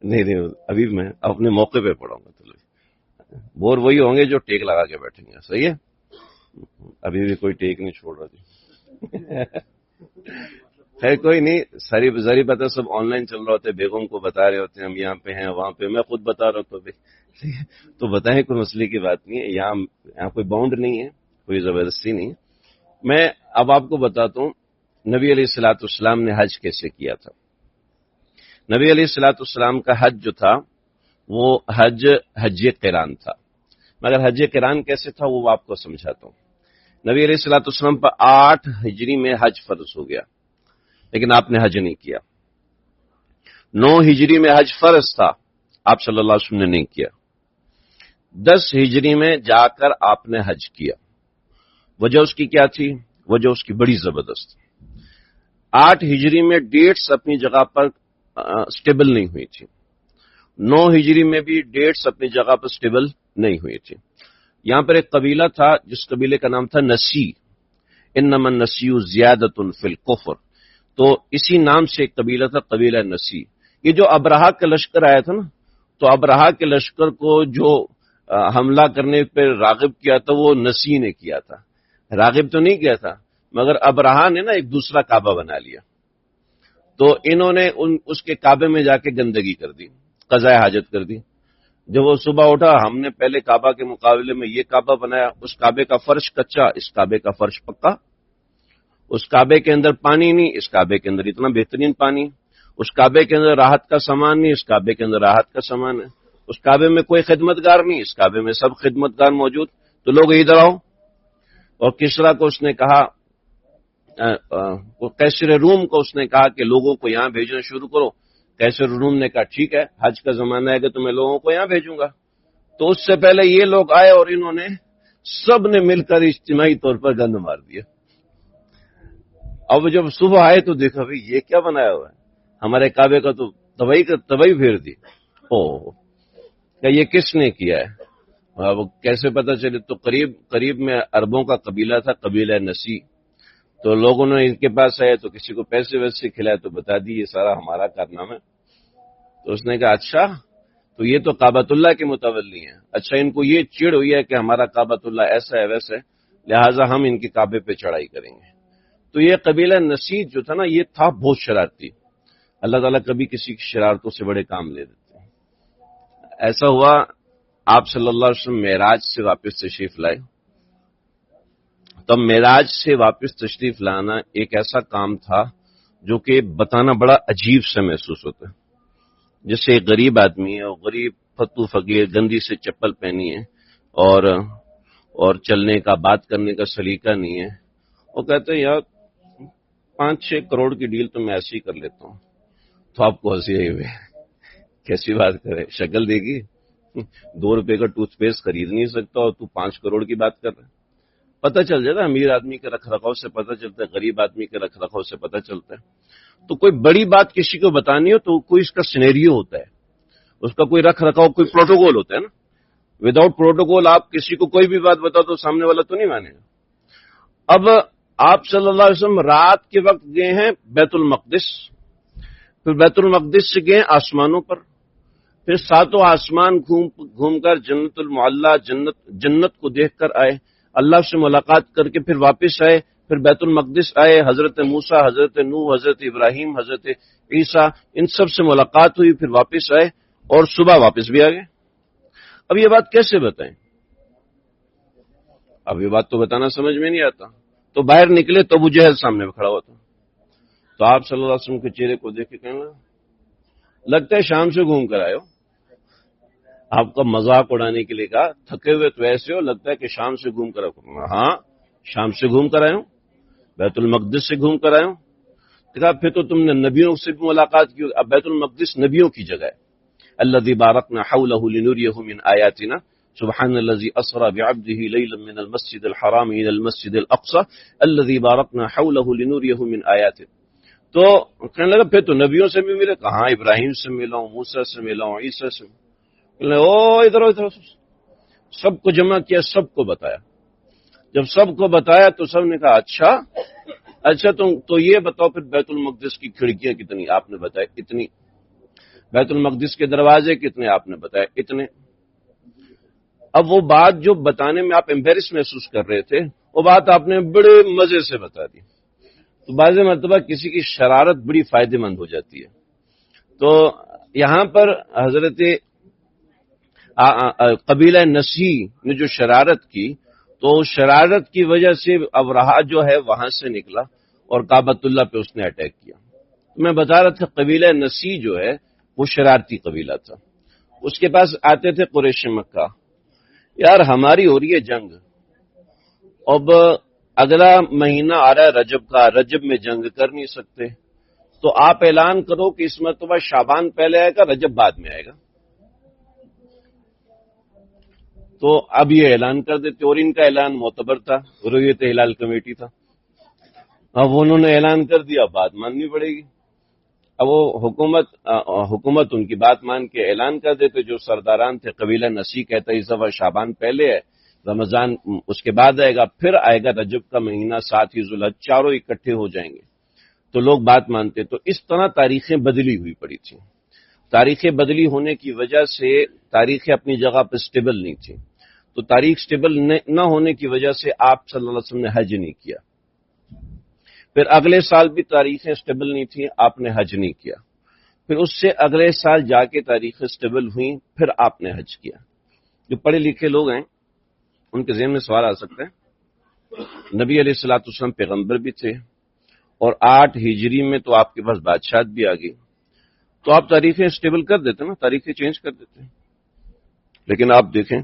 [SPEAKER 1] نہیں ابھی میں اپنے موقع پہ پڑھاؤں گا، بور وہی ہوں گے جو ٹیک لگا کے بیٹھیں گے، صحیح ہے؟ ابھی بھی کوئی ٹیک نہیں چھوڑ رہا جی۔ خیر کوئی نہیں، ساری باتیں سب آن لائن چل رہا ہوتا ہے، بیگم کو بتا رہے ہوتے ہیں ہم یہاں پہ ہیں وہاں پہ، میں خود بتا رہا ہوں تو بتائیں، کوئی مسئلے کی بات نہیں ہے، یہاں کوئی باؤنڈ نہیں ہے، کوئی زبردستی نہیں ہے۔ میں اب آپ کو بتاتا ہوں نبی علیہ الصلوۃ والسلام نے حج کیسے کیا تھا۔ نبی علیہ الصلوۃ والسلام کا حج جو تھا وہ حج قران تھا، مگر حج قران کیسے تھا وہ آپ کو سمجھاتا ہوں۔ نبی علیہ الصلوۃ والسلام پر 8 ہجری میں حج فرض ہو گیا، لیکن آپ نے حج نہیں کیا۔ 9 ہجری میں حج فرض تھا، آپ صلی اللہ علیہ وسلم نے نہیں کیا۔ 10 ہجری میں جا کر آپ نے حج کیا۔ وجہ اس کی کیا تھی؟ وجہ اس کی بڑی زبردست۔ 8 ہجری میں ڈیٹس اپنی جگہ پر سٹیبل نہیں ہوئی تھی، 9 ہجری میں بھی ڈیٹس اپنی جگہ پر سٹیبل نہیں ہوئی تھی۔ یہاں پر ایک قبیلہ تھا جس قبیلے کا نام تھا نسی، انما النسی زیادۃ فی الکفر، تو اسی نام سے ایک قبیلہ تھا، قبیلہ نسی۔ یہ جو ابرہہ کا لشکر آیا تھا نا، تو ابرہہ کے لشکر کو جو حملہ کرنے پہ راغب کیا تھا وہ نسی نے کیا تھا، راغب تو نہیں کیا تھا، مگر ابرہہ نے نا ایک دوسرا کعبہ بنا لیا، تو انہوں نے اس کے کعبے میں جا کے گندگی کر دی، قضاء حاجت کر دی۔ جب وہ صبح اٹھا، ہم نے پہلے کعبہ کے مقابلے میں یہ کعبہ بنایا، اس کعبے کا فرش کچا، اس کعبے کا فرش پکا، اس کعبے کے اندر پانی نہیں، اس کعبے کے اندر اتنا بہترین پانی، اس کعبے کے اندر راحت کا سامان نہیں، اس کعبے کے اندر راحت کا سامان ہے، اس کعبے میں کوئی خدمتگار نہیں، اس کعبے میں سب خدمتگار موجود، تو لوگ ادھر آؤ۔ اور کسرا کو اس نے کہا، قیصر روم کو اس نے کہا کہ لوگوں کو یہاں بھیجنا شروع کرو۔ قیصر روم نے کہا ٹھیک ہے، حج کا زمانہ ہے کہ تو میں لوگوں کو یہاں بھیجوں گا۔ تو اس سے پہلے یہ لوگ آئے اور انہوں نے سب نے مل کر اجتماعی طور پر گند مار دیا۔ اب جب صبح آئے تو دیکھا بھائی یہ کیا بنایا ہوا ہے، ہمارے کعبے کا تو تباہی پھیر دی۔ کہ یہ کس نے کیا ہے؟ اب کیسے پتہ چلے؟ تو قریب میں عربوں کا قبیلہ تھا، قبیلہ نسی، تو لوگوں نے ان کے پاس آئے تو کسی کو پیسے ویسے کھلائے تو بتا دی یہ سارا ہمارا کارنامہ ہے۔ تو اس نے کہا اچھا، تو یہ تو کعبۃ اللہ کے متولی ہیں. اچھا ان کو یہ چڑ ہوئی ہے کہ ہمارا کعبۃ اللہ ایسا ہے ویسا ہے، لہٰذا ہم ان کے کعبے پہ چڑھائی کریں گے. تو یہ قبیلہ نسیج جو تھا نا، یہ تھا بہت شرارتی. اللہ تعالیٰ کبھی کسی کی شرارتوں سے بڑے کام لے دیتے ہیں. ایسا ہوا آپ صلی اللہ علیہ وسلم معراج سے واپس تشریف لائے. تب معراج سے واپس تشریف لانا ایک ایسا کام تھا جو کہ بتانا بڑا عجیب سا محسوس ہوتا ہے. جیسے ایک غریب آدمی ہے، اور غریب فتو فقیر، گندی سے چپل پہنی ہے اور چلنے کا بات کرنے کا سلیقہ نہیں ہے، وہ کہتے ہیں یار 5-6 کروڑ کی ڈیل تو میں ایسے ہی کر لیتا ہوں. تو آپ کو ہنسی آئی ہوئی، کیسی بات کرے، شکل دے گی. 2 روپے کا ٹوتھ پیسٹ خرید نہیں سکتا اور تو 5 کروڑ کی بات کر رہا ہے. پتہ چل جاتا ہے امیر آدمی کے رکھ رکھاؤ سے پتہ چلتا ہے، غریب آدمی کے رکھ رکھاؤ سے پتہ چلتا ہے. تو کوئی بڑی بات کسی کو بتانی ہو تو کوئی اس کا سینیریو ہوتا ہے، اس کا کوئی رکھ رکھاؤ، کوئی پروٹوکول ہوتا ہے نا. وداؤٹ پروٹوکول آپ کسی کو کوئی بھی بات بتاؤ تو سامنے والا تو نہیں مانے گا. اب آپ صلی اللہ علیہ وسلم رات کے وقت گئے ہیں بیت المقدس، پھر بیت المقدس سے گئے آسمانوں پر، پھر 7 آسمان گھوم کر جنت المعلیٰ جنت کو دیکھ کر آئے، اللہ سے ملاقات کر کے پھر واپس آئے، پھر بیت المقدس آئے، حضرت موسیٰ، حضرت نوح، حضرت ابراہیم، حضرت عیسیٰ، ان سب سے ملاقات ہوئی، پھر واپس آئے اور صبح واپس بھی آ گئے. اب یہ بات کیسے بتائیں؟ اب یہ بات تو بتانا سمجھ میں نہیں آتا. تو باہر نکلے تو ابو جہل سامنے میں کھڑا ہوا تھا. تو آپ صلی اللہ علیہ وسلم کے چہرے کو دیکھ کے کہنا لگتا ہے شام سے گھوم کر آئے ہو. آپ کا مذاق اڑانے کے لیے کہا، تھکے ہوئے تو ایسے ہو، لگتا ہے کہ شام سے گھوم کر آئے. ہاں شام سے گھوم کر آئے ہوں، بیت المقدس سے گھوم کر آئے ہوں. کہا پھر تو تم نے نبیوں سے بھی ملاقات کی. اب بیت المقدس نبیوں کی جگہ ہے. الذی بارکنا حولہ لنریہ من آیاتنا سبحان الذی اسری بعبدہ لیلا من المسجد الحرام الى المسجد الاقصى الذی بارکنا حولہ لنریہ من آیاتنا. تو کہنے لگا پھر تو نبیوں سے بھی ملے. کہاں ابراہیم سے ملا ہوں، موسیٰ سے ملا ہوں، عیسیٰ سے. ادھر سب کو جمع کیا، سب کو بتایا. جب سب کو بتایا تو سب نے کہا اچھا تم تو یہ بتاؤ پھر بیت المقدس کی کھڑکیاں کتنی؟ آپ نے بتایا اتنی. بیت المقدس کے دروازے کتنے؟ آپ نے بتایا اتنے. اب وہ بات جو بتانے میں آپ امبیرس محسوس کر رہے تھے، وہ بات آپ نے بڑے مزے سے بتا دی. تو بعض مرتبہ کسی کی شرارت بڑی فائدے مند ہو جاتی ہے. تو یہاں پر حضرت قبیلہ نسی نے جو شرارت کی، تو شرارت کی وجہ سے ابرہہ جو ہے وہاں سے نکلا اور کعبۃ اللہ پہ اس نے اٹیک کیا. میں بتا رہا تھا قبیلہ نسی جو ہے وہ شرارتی قبیلہ تھا. اس کے پاس آتے تھے قریش مکہ، یار ہماری ہو رہی ہے جنگ، اب اگلا مہینہ آ رہا ہے رجب کا، رجب میں جنگ کر نہیں سکتے، تو آپ اعلان کرو کہ اس مرتبہ شعبان پہلے آئے گا، رجب بعد میں آئے گا. تو اب یہ اعلان کر دیتے، اور ان کا اعلان معتبر تھا، رؤیت ہلال کمیٹی تھا. اب انہوں نے اعلان کر دیا، بات ماننی پڑے گی. اب وہ حکومت ان کی بات مان کے اعلان کر دیتے. جو سرداران تھے قبیلہ نسی کہتا ہے اس دفعہ شعبان پہلے ہے، رمضان اس کے بعد آئے گا، پھر آئے گا رجب کا مہینہ، ساتھ ہی ذوالحج، چاروں اکٹھے ہو جائیں گے. تو لوگ بات مانتے. تو اس طرح تاریخیں بدلی ہوئی پڑی تھیں. تاریخیں بدلی ہونے کی وجہ سے تاریخیں اپنی جگہ پہ سٹیبل نہیں تھیں. تو تاریخ سٹیبل نہ ہونے کی وجہ سے آپ صلی اللہ علیہ وسلم نے حج نہیں کیا. پھر اگلے سال بھی تاریخیں سٹیبل نہیں تھیں، آپ نے حج نہیں کیا. پھر اس سے اگلے سال جا کے تاریخیں سٹیبل ہوئیں، پھر آپ نے حج کیا. جو پڑھے لکھے لوگ ہیں ان کے ذہن میں سوال آ سکتا ہے، نبی علیہ الصلوۃ والسلام پیغمبر بھی تھے، اور 8 ہجری میں تو آپ کے پاس بادشاہت بھی آ گئی، تو آپ تاریخیں سٹیبل کر دیتے نا، تاریخیں چینج کر دیتے. لیکن آپ دیکھیں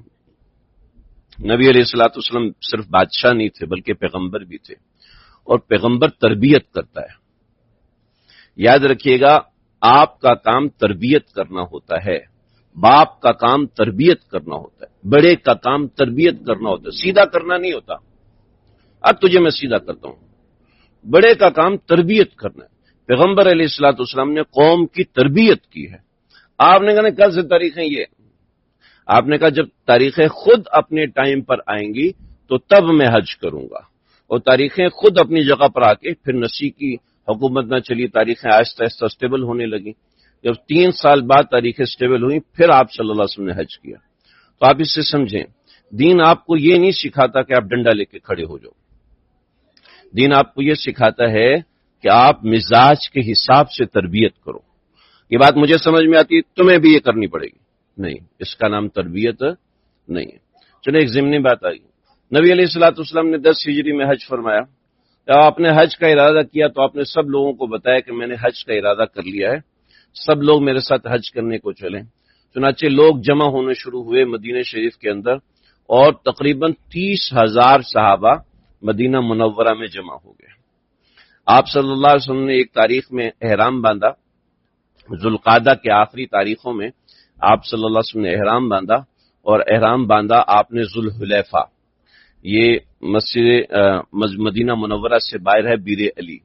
[SPEAKER 1] نبی علیہ الصلوۃ والسلام صرف بادشاہ نہیں تھے بلکہ پیغمبر بھی تھے، اور پیغمبر تربیت کرتا ہے. یاد رکھیے گا، آپ کا کام تربیت کرنا ہوتا ہے، باپ کا کام تربیت کرنا ہوتا ہے، بڑے کا کام تربیت کرنا ہوتا ہے، سیدھا کرنا نہیں ہوتا. اب تجھے میں سیدھا کرتا ہوں، بڑے کا کام تربیت کرنا ہے. پیغمبر علیہ الصلوۃ والسلام نے قوم کی تربیت کی ہے. آپ نے کہا کل سے تاریخیں یہ، آپ نے کہا جب تاریخیں خود اپنے ٹائم پر آئیں گی تو تب میں حج کروں گا. اور تاریخیں خود اپنی جگہ پر آ کے پھر نسی کی حکومت نہ چلی، تاریخیں آہستہ آہستہ سٹیبل ہونے لگی. جب 3 سال بعد تاریخیں اسٹیبل ہوئی پھر آپ صلی اللہ علیہ وسلم نے حج کیا. تو آپ اس سے سمجھیں دین آپ کو یہ نہیں سکھاتا کہ آپ ڈنڈا لے کے کھڑے ہو جاؤ. دین آپ کو یہ سکھاتا ہے کہ آپ مزاج کے حساب سے تربیت کرو. یہ بات مجھے سمجھ میں آتی ہے، تمہیں بھی یہ کرنی پڑے گی. نہیں، اس کا نام تربیت نہیں ہے. چلو ایک ضمنی بات آئی. نبی علیہ الصلوۃ والسلام نے 10 ہجری میں حج فرمایا. جب آپ نے حج کا ارادہ کیا تو آپ نے سب لوگوں کو بتایا کہ میں نے حج کا ارادہ کر لیا ہے، سب لوگ میرے ساتھ حج کرنے کو چلیں. چنانچہ لوگ جمع ہونے شروع ہوئے مدینہ شریف کے اندر، اور تقریباً 30,000 صحابہ مدینہ منورہ میں جمع ہو گئے. آپ صلی اللہ علیہ وسلم نے ایک تاریخ میں احرام باندھا، ذوالقعدہ کے آخری تاریخوں میں آپ صلی اللہ علیہ وسلم نے احرام باندھا، اور احرام باندھا آپ نے ذوالحلیفہ، یہ مسجد مدینہ منورہ سے باہر ہے، بیر علی،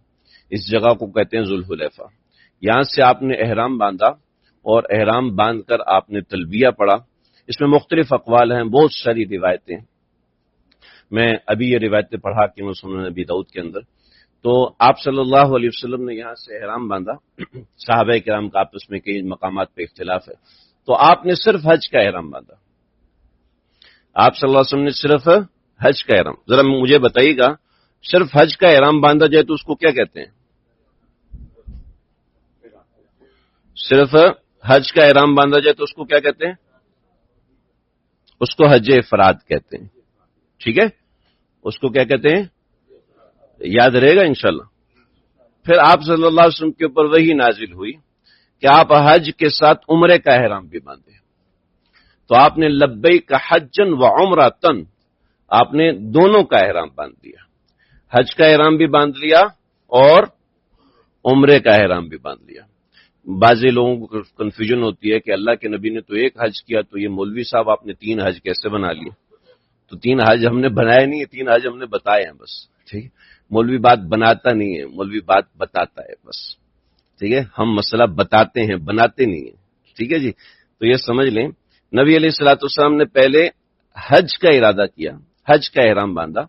[SPEAKER 1] اس جگہ کو کہتے ہیں ذوالحلیفہ. یہاں سے آپ نے احرام باندھا، اور احرام باندھ کر آپ نے تلبیہ پڑھا. اس میں مختلف اقوال ہیں، بہت ساری روایتیں. میں ابھی یہ روایتیں پڑھا کہ میں سنن نبی داؤد کے اندر. تو آپ صلی اللہ علیہ وسلم نے یہاں سے احرام باندھا. صحابہ کرام کا آپس میں کئی مقامات پہ اختلاف ہے. تو آپ نے صرف حج کا احرام باندھا. آپ صلی اللہ علیہ وسلم نے صرف حج کا احرام. ذرا مجھے بتائیے گا، صرف حج کا احرام باندھا جائے تو اس کو کیا کہتے ہیں؟ صرف حج کا احرام باندھا جائے تو اس کو کیا کہتے ہیں؟ اس کو حج افراد کہتے ہیں. ٹھیک ہے، اس کو کیا کہتے ہیں؟ یاد رہے گا انشاءاللہ. پھر آپ صلی اللہ علیہ وسلم کے اوپر وحی نازل ہوئی کہ آپ حج کے ساتھ عمرے کا احرام بھی باندھے. تو آپ نے لبیک حجن و عمرۃن، آپ نے دونوں کا احرام باندھ دیا. حج کا احرام بھی باندھ لیا اور عمرے کا احرام بھی باندھ لیا. بعضی لوگوں کو کنفیوژن ہوتی ہے کہ اللہ کے نبی نے تو ایک حج کیا، تو یہ مولوی صاحب آپ نے 3 حج کیسے بنا لیے؟ تو 3 حج ہم نے بنائے نہیں، 3 حج ہم نے بتائے ہیں بس. ٹھیک ہے، مولوی بات بناتا نہیں ہے، مولوی بات بتاتا ہے بس. ٹھیک ہے، ہم مسئلہ بتاتے ہیں، بناتے نہیں ہیں. ٹھیک ہے جی. تو یہ سمجھ لیں نبی علیہ الصلوۃ والسلام نے پہلے حج کا ارادہ کیا، حج کا احرام باندھا،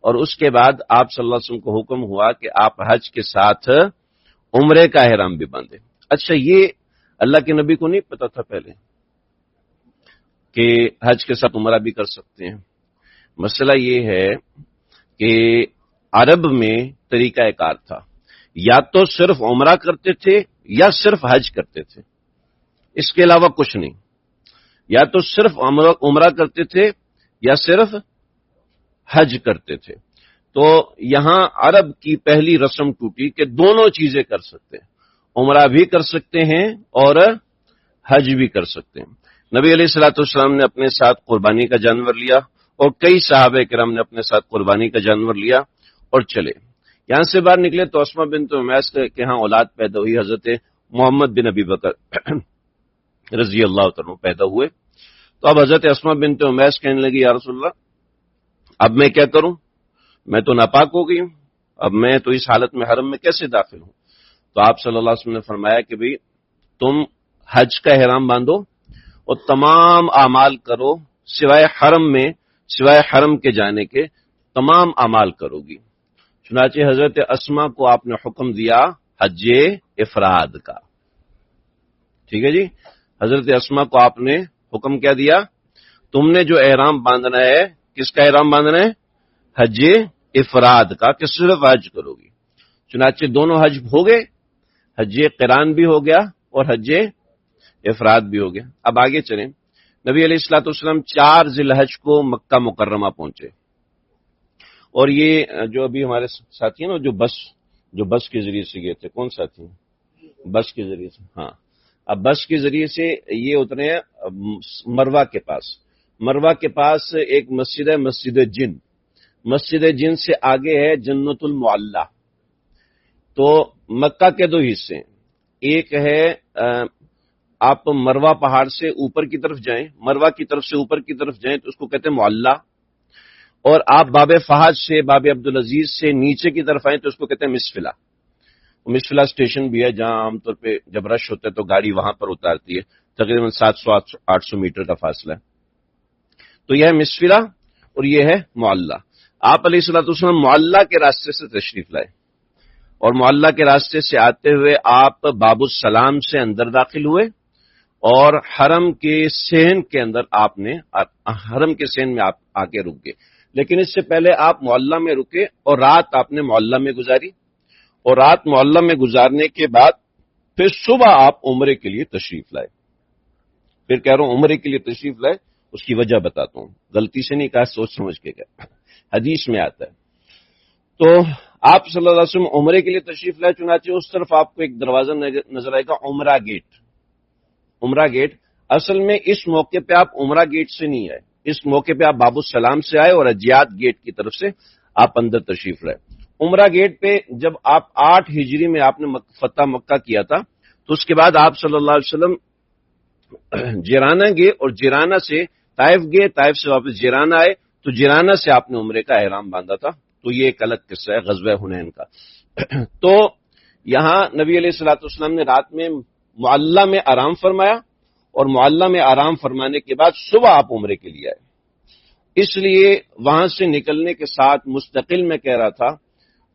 [SPEAKER 1] اور اس کے بعد آپ صلی اللہ علیہ وسلم کو حکم ہوا کہ آپ حج کے ساتھ عمرے کا احرام بھی باندھیں. اچھا، یہ اللہ کے نبی کو نہیں پتا تھا پہلے کہ حج کے ساتھ عمرہ بھی کر سکتے ہیں؟ مسئلہ یہ ہے کہ عرب میں طریقہ کار تھا، یا تو صرف عمرہ کرتے تھے یا صرف حج کرتے تھے، اس کے علاوہ کچھ نہیں. یا تو صرف عمرہ کرتے تھے یا صرف حج کرتے تھے. تو یہاں عرب کی پہلی رسم ٹوٹی کہ دونوں چیزیں کر سکتے ہیں، عمرہ بھی کر سکتے ہیں اور حج بھی کر سکتے ہیں. نبی علیہ الصلوۃ والسلام نے اپنے ساتھ قربانی کا جانور لیا، اور کئی صحابہ کرام نے اپنے ساتھ قربانی کا جانور لیا اور چلے. یہاں سے باہر نکلے تو اسماء بنت امیس کے ہاں اولاد پیدا ہوئی، حضرت محمد بن ابی بکر رضی اللہ تعالیٰ پیدا ہوئے. تو اب حضرت اسماء بنت امیس کہنے لگی یا رسول اللہ اب میں کیا کروں، میں تو ناپاک ہو گئی ہوں، اب میں تو اس حالت میں حرم میں کیسے داخل ہوں؟ تو آپ صلی اللہ علیہ وسلم نے فرمایا کہ بھئی تم حج کا احرام باندھو اور تمام اعمال کرو، سوائے حرم کے جانے کے تمام اعمال کرو گی. چنانچہ حضرت اسماء کو آپ نے حکم دیا حج افراد کا. ٹھیک ہے جی، حضرت اسماء کو آپ نے حکم کیا دیا؟ تم نے جو احرام باندھنا ہے، کس کا احرام باندھنا ہے؟ حج افراد کا، کہ صرف حج کرو گی. چنانچہ دونوں حج ہو گئے، حج قران بھی ہو گیا اور حج افراد بھی ہو گیا. اب آگے چلیں. نبی علیہ الصلوۃ والسلام 4 ذی الحج کو مکہ مکرمہ پہنچے، اور یہ جو ابھی ہمارے ساتھی ہیں نا جو بس کے ذریعے سے گئے تھے، کون ساتھی ہیں؟ بس کے ذریعے سے. ہاں، اب بس کے ذریعے سے یہ اترے ہیں مروہ کے پاس ایک مسجد ہے، مسجد جن سے آگے ہے جنت المعلی. تو مکہ کے 2 حصے ہیں. ایک ہے آپ مروہ پہاڑ سے اوپر کی طرف جائیں، مروہ کی طرف سے اوپر کی طرف جائیں تو اس کو کہتے ہیں معلی، اور آپ باب فہد سے، باب عبدالعزیز سے نیچے کی طرف آئیں تو اس کو کہتے ہیں مسفلہ. مسفلہ اسٹیشن بھی ہے جہاں عام طور پہ جب رش ہوتا ہے تو گاڑی وہاں پر اتارتی ہے، تقریباً 700-800 میٹر کا فاصلہ ہے. تو یہ ہے مسفلہ اور یہ ہے معلی. آپ علیہ الصلوۃ والسلام معلی کے راستے سے تشریف لائے. اور معلّہ کے راستے سے آتے ہوئے آپ باب السلام سے اندر داخل ہوئے اور حرم کے صحن کے اندر آپ نے حرم کے صحن میں آپ آ کے رک گئے، لیکن اس سے پہلے آپ معلّہ میں رکے اور رات آپ نے معلّہ میں گزاری، اور رات معلّہ میں گزارنے کے بعد پھر صبح آپ عمرے کے لیے تشریف لائے۔ پھر کہہ رہا ہوں عمرے کے لیے تشریف لائے، اس کی وجہ بتاتا ہوں، غلطی سے نہیں کہا، سوچ سمجھ کے کہا، حدیث میں آتا ہے۔ تو آپ صلی اللہ علیہ وسلم عمرے کے لیے تشریف لائے، چنانچہ اس طرف آپ کو ایک دروازہ نظر آئے گا، عمرہ گیٹ۔ عمرہ گیٹ، اصل میں اس موقع پہ آپ عمرہ گیٹ سے نہیں آئے، اس موقع پہ آپ باب السلام سے آئے اور اجیاد گیٹ کی طرف سے آپ اندر تشریف لائے۔ عمرہ گیٹ پہ جب آپ 8 ہجری میں آپ نے فتح مکہ کیا تھا، تو اس کے بعد آپ صلی اللہ علیہ وسلم جیرانہ گئے اور جیرانہ سے طائف گئے، طائف سے واپس جیرانہ آئے، تو جیرانہ سے آپ نے عمرے کا احرام باندھا تھا۔ تو یہ ایک الگ قصہ ہے غزوہ حنین کا۔ تو یہاں نبی علیہ الصلوۃ والسلام نے رات میں معلّہ میں آرام فرمایا، اور معلّہ میں آرام فرمانے کے بعد صبح آپ عمرے کے لیے آئے۔ اس لیے وہاں سے نکلنے کے ساتھ مستقل میں کہہ رہا تھا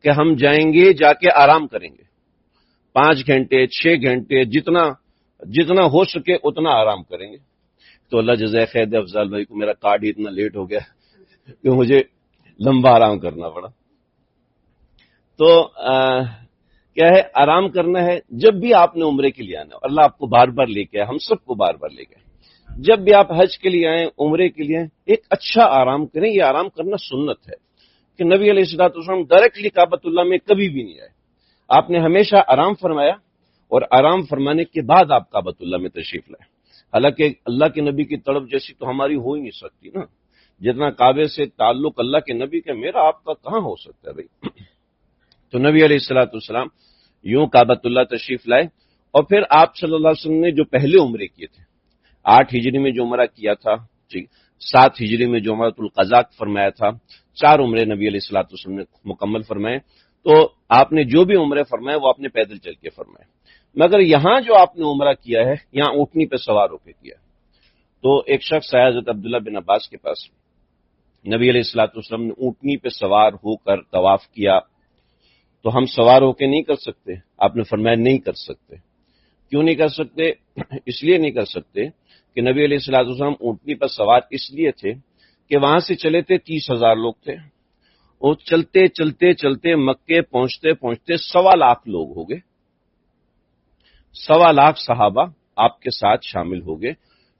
[SPEAKER 1] کہ ہم جائیں گے، جا کے آرام کریں گے، 5 گھنٹے 6 گھنٹے جتنا ہو سکے اتنا آرام کریں گے۔ تو اللہ جزائے خیر دے افضال بھائی کو، میرا کارڈ ہی اتنا لیٹ ہو گیا کہ مجھے لمبا آرام کرنا پڑا۔ تو کیا ہے، آرام کرنا ہے جب بھی آپ نے عمرے کے لیے آنا، اللہ آپ کو بار بار لے کے آئے، ہم سب کو بار بار لے کے آئے، جب بھی آپ حج کے لیے آئیں، عمرے کے لیے آئیں، ایک اچھا آرام کریں۔ یہ آرام کرنا سنت ہے کہ نبی علیہ الصلوۃ والسلام ڈائریکٹلی کعبۃ اللہ میں کبھی بھی نہیں آئے، آپ نے ہمیشہ آرام فرمایا، اور آرام فرمانے کے بعد آپ کعبۃ اللہ میں تشریف لائے۔ حالانکہ اللہ کے نبی کی طلب جیسی تو ہماری ہو ہی نہیں سکتی نا، جتنا کعبے سے تعلق اللہ کے نبی کا، میرا آپ کا کہاں ہو سکتا ہے بھائی۔ تو نبی علیہ الصلوۃ والسلام یوں کعبۃ اللہ تشریف لائے، اور پھر آپ صلی اللہ علیہ وسلم نے جو پہلے عمرے کیے تھے، 8 ہجری میں جو عمرہ کیا تھا، 7 ہجری میں جو عمرۃ القضاء فرمایا تھا، 4 عمرے نبی علیہ الصلوۃ والسلام نے مکمل فرمائے۔ تو آپ نے جو بھی عمرے فرمائے وہ آپ نے پیدل چل کے فرمائے، مگر یہاں جو آپ نے عمرہ کیا ہے، یہاں اونٹنی پہ سوار ہو کے کیا۔ تو ایک شخص آیا حضرت عبداللہ بن عباس کے پاس، نبی علیہ الصلوۃ والسلام نے اونٹنی پہ سوار ہو کر طواف کیا، تو ہم سوار ہو کے نہیں کر سکتے؟ آپ نے فرمایا نہیں کر سکتے۔ کیوں نہیں کر سکتے؟ اس لیے نہیں کر سکتے کہ نبی علیہ الصلوۃ والسلام اونٹنی پر سوار اس لیے تھے کہ وہاں سے چلے تھے 30,000 لوگ تھے، اور چلتے چلتے چلتے مکے پہنچتے پہنچتے 1.25 لوگ ہو گئے، 1.25 صحابہ آپ کے ساتھ شامل ہو گئے،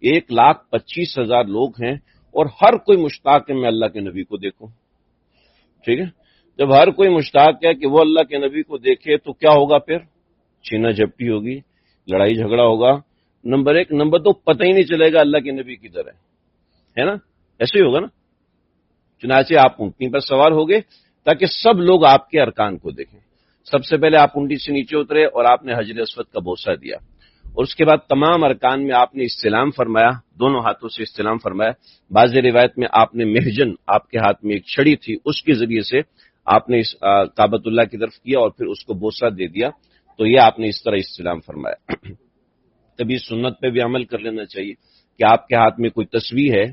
[SPEAKER 1] 1,25,000 لوگ ہیں، اور ہر کوئی مشتاق ہے میں اللہ کے نبی کو دیکھوں۔ ٹھیک ہے، جب ہر کوئی مشتاق ہے کہ وہ اللہ کے نبی کو دیکھے تو کیا ہوگا؟ پھر چھینا جھپٹی ہوگی، لڑائی جھگڑا ہوگا، نمبر 1، نمبر 2 پتہ ہی نہیں چلے گا اللہ کے نبی کدھر ہے نا، ایسے ہی ہوگا نا۔ چنانچہ آپ اونٹنی پر سوار ہو گئے تاکہ سب لوگ آپ کے ارکان کو دیکھیں۔ سب سے پہلے آپ اونٹنی سے نیچے اترے اور آپ نے حجر اسود کا بوسہ دیا، اور اس کے بعد تمام ارکان میں آپ نے استلام فرمایا، دونوں ہاتھوں سے استلام فرمایا۔ بعض روایت میں آپ نے محجن، آپ کے ہاتھ میں ایک چھڑی تھی، اس کے ذریعے سے آپ نے کعبۃ اللہ کی طرف کیا اور پھر اس کو بوسہ دے دیا۔ تو یہ آپ نے اس طرح استلام فرمایا۔ کبھی سنت پہ بھی عمل کر لینا چاہیے کہ آپ کے ہاتھ میں کوئی تسبیح ہے،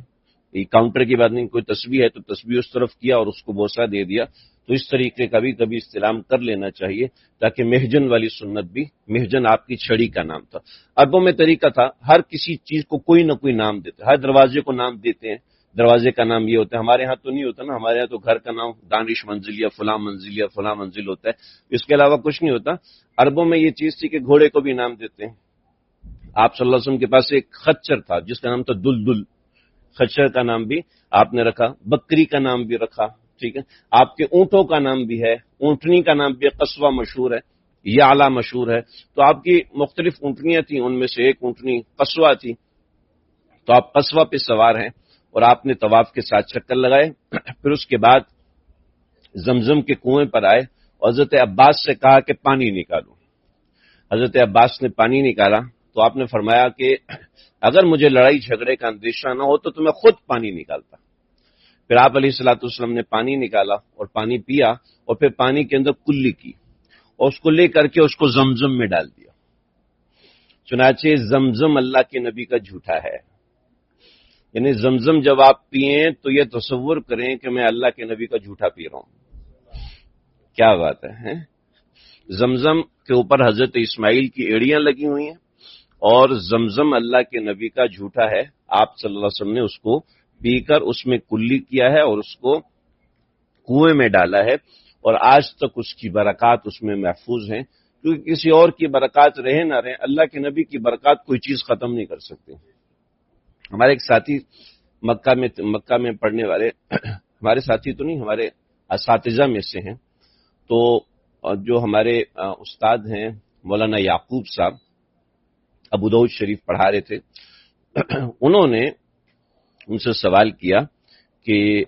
[SPEAKER 1] یہ کاؤنٹر کی بات نہیں، کوئی تسبیح ہے تو تسبیح اس طرف کیا اور اس کو بوسہ دے دیا، تو اس طریقے کا بھی کبھی استلام کر لینا چاہیے، تاکہ محجن والی سنت بھی، محجن آپ کی چھڑی کا نام تھا۔ عربوں میں طریقہ تھا، ہر کسی چیز کو کوئی نہ کوئی نام دیتے، ہر دروازے کو نام دیتے ہیں، دروازے کا نام یہ ہوتا ہے۔ ہمارے ہاں تو نہیں ہوتا نا، ہمارے ہاں تو گھر کا نام دانش منزل یا فلاں منزل یا فلاں منزل ہوتا ہے، اس کے علاوہ کچھ نہیں ہوتا۔ عربوں میں یہ چیز تھی کہ گھوڑے کو بھی نام دیتے ہیں۔ آپ صلی اللہ علیہ وسلم کے پاس ایک خچر تھا جس کا نام تھا دلدل، خچر کا نام بھی آپ نے رکھا، بکری کا نام بھی رکھا، ٹھیک ہے، آپ کے اونٹوں کا نام بھی ہے، اونٹنی کا نام بھی، قصوہ مشہور ہے، یعلا مشہور ہے، تو آپ کی مختلف اونٹنیاں تھیں، ان میں سے ایک اونٹنی قصوہ تھی، تو آپ قصوہ پہ سوار ہیں، اور آپ نے طواف کے ساتھ چکر لگائے۔ پھر اس کے بعد زمزم کے کنویں پر آئے اور حضرت عباس سے کہا کہ پانی نکالو۔ حضرت عباس نے پانی نکالا تو آپ نے فرمایا کہ اگر مجھے لڑائی جھگڑے کا اندیشہ نہ ہو تو میں خود پانی نکالتا۔ پھر آپ علیہ الصلوۃ والسلام نے پانی نکالا اور پانی پیا، اور پھر پانی کے اندر کلی کی اور اس کو لے کر کے اس کو زمزم میں ڈال دیا۔ چنانچہ زمزم اللہ کے نبی کا جھوٹا ہے، یعنی زمزم جب آپ پئیں تو یہ تصور کریں کہ میں اللہ کے نبی کا جھوٹا پی رہا ہوں۔ کیا بات ہے۔ زمزم کے اوپر حضرت اسماعیل کی ایڑیاں لگی ہوئی ہیں، اور زمزم اللہ کے نبی کا جھوٹا ہے، آپ صلی اللہ علیہ وسلم نے اس کو پی کر اس میں کلی کیا ہے اور اس کو کنویں میں ڈالا ہے، اور آج تک اس کی برکات اس میں محفوظ ہیں، کیونکہ کسی اور کی برکات رہے نہ رہے، اللہ کے نبی کی برکات کوئی چیز ختم نہیں کر سکتی۔ ہمارے ایک ساتھی مکہ میں پڑھنے والے، ہمارے ساتھی تو نہیں، ہمارے اساتذہ میں سے ہیں، تو جو ہمارے استاد ہیں مولانا یعقوب صاحب، ابو داؤد شریف پڑھا رہے تھے، انہوں نے ان سے سوال کیا کہ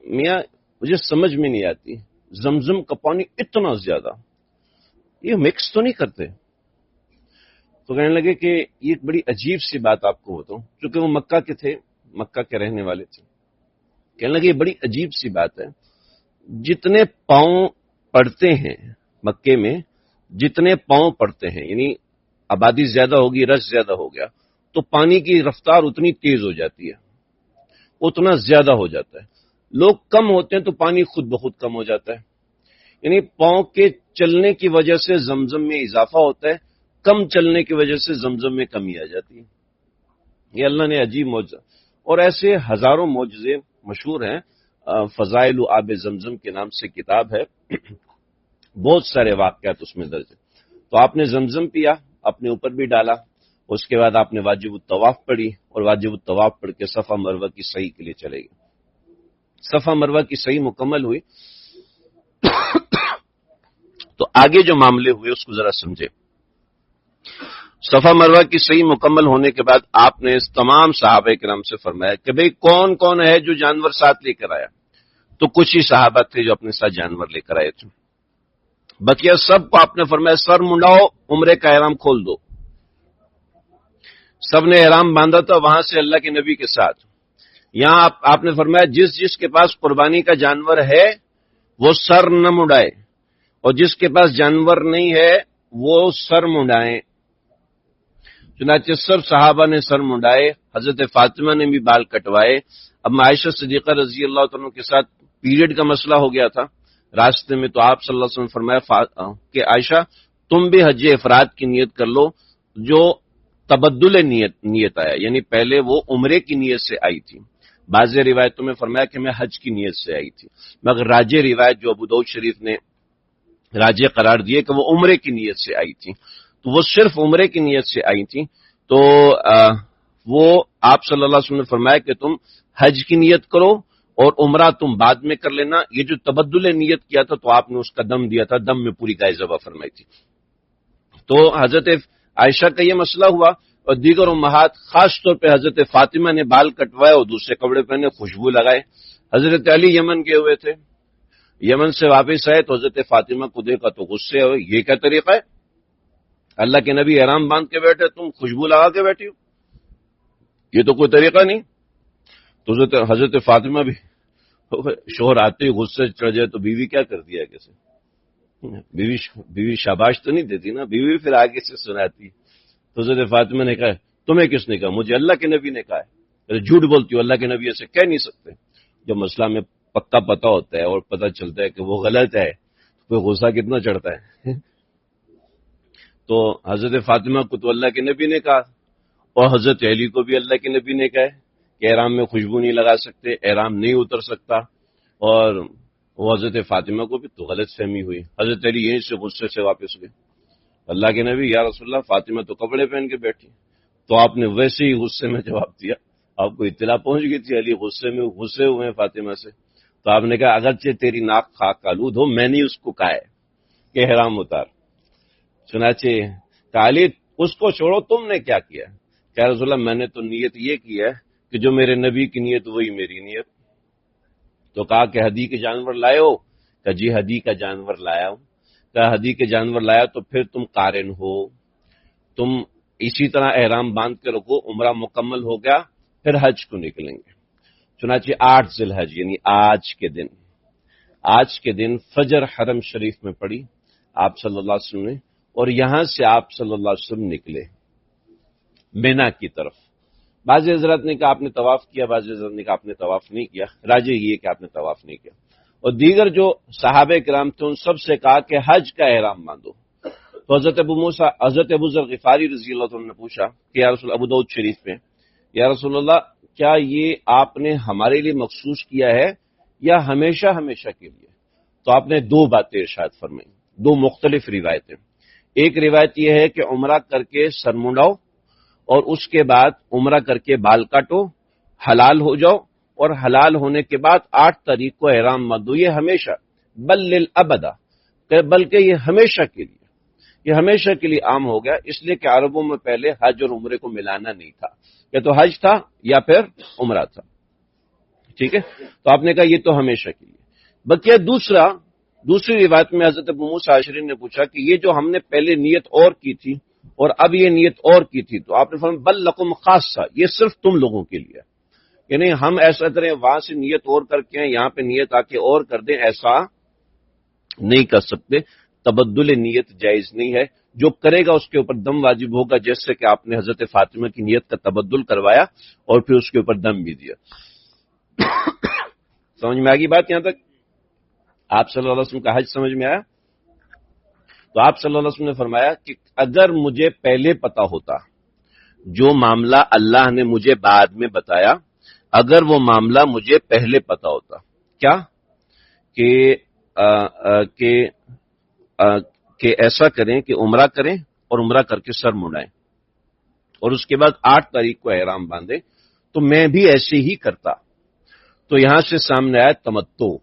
[SPEAKER 1] میاں مجھے سمجھ میں نہیں آتی، زمزم کا پانی اتنا زیادہ، یہ مکس تو نہیں کرتے؟ تو کہنے لگے کہ یہ ایک بڑی عجیب سی بات آپ کو بتاؤں، چونکہ وہ مکہ کے تھے، مکہ کے رہنے والے تھے، کہنے لگے یہ بڑی عجیب سی بات ہے، جتنے پاؤں پڑتے ہیں مکے میں، جتنے پاؤں پڑتے ہیں، یعنی آبادی زیادہ ہوگی، رش زیادہ ہو گیا تو پانی کی رفتار اتنی تیز ہو جاتی ہے، اتنا زیادہ ہو جاتا ہے، لوگ کم ہوتے ہیں تو پانی خود بخود کم ہو جاتا ہے، یعنی پاؤں کے چلنے کی وجہ سے زمزم میں اضافہ ہوتا ہے، کم چلنے کی وجہ سے زمزم میں کمی آ جاتی ہے۔ یہ اللہ نے عجیب معجزہ، اور ایسے ہزاروں معجزے مشہور ہیں، فضائل آب زمزم کے نام سے کتاب ہے، بہت سارے واقعات اس میں درج ہیں۔ تو آپ نے زمزم پیا، اپنے اوپر بھی ڈالا، اس کے بعد آپ نے واجب الطواف پڑھی، اور واجب الطواف پڑھ کے صفا مروہ کی صحیح کے لیے چلے گئے۔ صفا مروہ کی صحیح مکمل ہوئی تو آگے جو معاملے ہوئے اس کو ذرا سمجھے۔ صفا مروہ کی صحیح مکمل ہونے کے بعد آپ نے اس تمام صحابہ کرام سے فرمایا کہ بھئی کون کون ہے جو جانور ساتھ لے کر آیا؟ تو کچھ ہی صحابہ تھے جو اپنے ساتھ جانور لے کر آئے تھے، بقیہ سب کو آپ نے فرمایا سر منڈاؤ، عمرے کا احرام کھول دو۔ سب نے احرام باندھا تھا وہاں سے اللہ کے نبی کے ساتھ، یہاں آپ نے فرمایا جس جس کے پاس قربانی کا جانور ہے وہ سر نہ منڈائے، اور جس کے پاس جانور نہیں ہے وہ سر منڈائیں۔ چنانچہ سب صحابہ نے سر منڈائے، حضرت فاطمہ نے بھی بال کٹوائے۔ اب عائشہ صدیقہ رضی اللہ عنہ کے ساتھ پیریڈ کا مسئلہ ہو گیا تھا راستے میں، تو آپ صلی اللہ علیہ وسلم نے فرمایا کہ عائشہ تم بھی حج افراد کی نیت کر لو، جو تبدل نیت آیا، یعنی پہلے وہ عمرے کی نیت سے آئی تھی، بعض روایتوں میں فرمایا کہ میں حج کی نیت سے آئی تھی، مگر راجح روایت جو ابو داؤد شریف نے راجح قرار دیے کہ وہ عمرے کی نیت سے آئی تھی، تو وہ صرف عمرے کی نیت سے آئی تھی، تو وہ آپ صلی اللہ علیہ وسلم نے فرمایا کہ تم حج کی نیت کرو اور عمرہ تم بعد میں کر لینا۔ یہ جو تبدل نیت کیا تھا تو آپ نے اس کا دم دیا تھا، دم میں پوری گائے ذبح فرمائی تھی۔ تو حضرت عائشہ کا یہ مسئلہ ہوا، اور دیگر امہات خاص طور پہ حضرت فاطمہ نے بال کٹوائے اور دوسرے کپڑے پہنے، خوشبو لگائے۔ حضرت علی یمن گئے ہوئے تھے، یمن سے واپس آئے تو حضرت فاطمہ کو دیکھا تو غصے ہوئے، یہ کیا طریقہ ہے؟ اللہ کے نبی احرام باندھ کے بیٹھے، تم خوشبو لگا کے بیٹھی ہو، یہ تو کوئی طریقہ نہیں۔ تو حضرت فاطمہ بھی شوہر آتے ہی غصے چڑھ جائے تو بیوی کیا کر دیا کیسے؟ بیوی شاباش تو نہیں دیتی نا، بیوی پھر آگے سے سناتی۔ تو حضرت فاطمہ نے کہا تمہیں کس نے کہا؟ مجھے اللہ کے نبی نے کہا ہے۔ جھوٹ بولتی ہو، اللہ کے نبی ایسے کہہ نہیں سکتے۔ جب مسئلہ میں پکا پتا ہوتا ہے اور پتا چلتا ہے کہ وہ غلط ہے تو غصہ کتنا چڑھتا ہے۔ تو حضرت فاطمہ کو تو اللہ کے نبی نے کہا، اور حضرت علی کو بھی اللہ کے نبی نے کہا کہ احرام میں خوشبو نہیں لگا سکتے، احرام نہیں اتر سکتا، اور وہ حضرت فاطمہ کو بھی تو غلط فہمی ہوئی۔ حضرت علی یہیں سے غصے سے واپس گئے، اللہ کے نبی یا رسول اللہ فاطمہ تو کپڑے پہن کے بیٹھی، تو آپ نے ویسے ہی غصے میں جواب دیا، آپ کو اطلاع پہنچ گئی تھی علی غصے ہوئے ہیں فاطمہ سے، تو آپ نے کہا اگرچہ تیری ناک خاک آلود ہو، میں نے اس کو کہا ہے کہ احرام اتار۔ چنانچہ کہ علی اس کو چھوڑو، تم نے کیا کیا؟ کہ رسول اللہ میں نے تو نیت یہ کی ہے کہ جو میرے نبی کی نیت وہی میری نیت۔ تو کہا کہ ہدی کے جانور لائے ہو؟ کہ جی ہدی کا جانور لایا ہوں۔ کہ ہدی کے جانور لایا تو پھر تم قارن ہو، تم اسی طرح احرام باندھ کے رکھو، عمرہ مکمل ہو گیا پھر حج کو نکلیں گے۔ چنانچہ 8 ذی الحج یعنی آج کے دن فجر حرم شریف میں پڑی آپ صلی اللہ علیہ وسلم نے، اور یہاں سے آپ صلی اللہ علیہ وسلم نکلے مینا کی طرف۔ بعض حضرات نے کہا آپ نے طواف کیا، بعض حضرات نے کہا آپ نے طواف نہیں کیا، راجح یہ کہ آپ نے طواف نہیں کیا۔ اور دیگر جو صحابہ کرام تھے ان سب سے کہا کہ حج کا احرام باندھو. تو حضرت ابو ذر غفاری رضی اللہ عنہ نے پوچھا کہ یا رسول، ابو داؤد شریف میں، یا رسول اللہ کیا یہ آپ نے ہمارے لیے مخصوص کیا ہے یا ہمیشہ ہمیشہ کے لیے؟ تو آپ نے دو باتیں ارشاد فرمائی، دو مختلف روایتیں. ایک روایت یہ ہے کہ عمرہ کر کے سر منڈاؤ اور اس کے بعد عمرہ کر کے بال کاٹو، حلال ہو جاؤ، اور حلال ہونے کے بعد 8 تاریخ کو احرام باندھو. یہ ہمیشہ، بل للابد، بلکہ یہ ہمیشہ کے لیے، یہ ہمیشہ کے لیے عام ہو گیا، اس لیے کہ عربوں میں پہلے حج اور عمرے کو ملانا نہیں تھا، یا تو حج تھا یا پھر عمرہ تھا. ٹھیک ہے، تو آپ نے کہا یہ تو ہمیشہ کے لیے. بلکہ دوسری روایت میں حضرت ابو موسیٰ اشعری نے پوچھا کہ یہ جو ہم نے پہلے نیت اور کی تھی اور اب یہ نیت اور کی تھی، تو آپ نے فرمایا بل لکم خاصہ، یہ صرف تم لوگوں کے لیے. یعنی ہم ایسا کریں وہاں سے نیت اور کر کے یہاں پہ نیت آ کے اور کر دیں، ایسا نہیں کر سکتے. تبدل نیت جائز نہیں ہے، جو کرے گا اس کے اوپر دم واجب ہوگا، جیسے کہ آپ نے حضرت فاطمہ کی نیت کا تبدل کروایا اور پھر اس کے اوپر دم بھی دیا. سمجھ میں آگی بات یہاں تک؟ آپ صلی اللہ علیہ وسلم کا حج سمجھ میں آیا؟ تو آپ صلی اللہ علیہ وسلم نے فرمایا کہ اگر مجھے پہلے پتا ہوتا جو معاملہ اللہ نے مجھے بعد میں بتایا، اگر وہ معاملہ مجھے پہلے پتا ہوتا، کیا کہ ایسا کریں کہ عمرہ کریں اور عمرہ کر کے سر منڈائیں اور اس کے بعد 8 تاریخ کو احرام باندھیں، تو میں بھی ایسے ہی کرتا. تو یہاں سے سامنے آیا تمتع،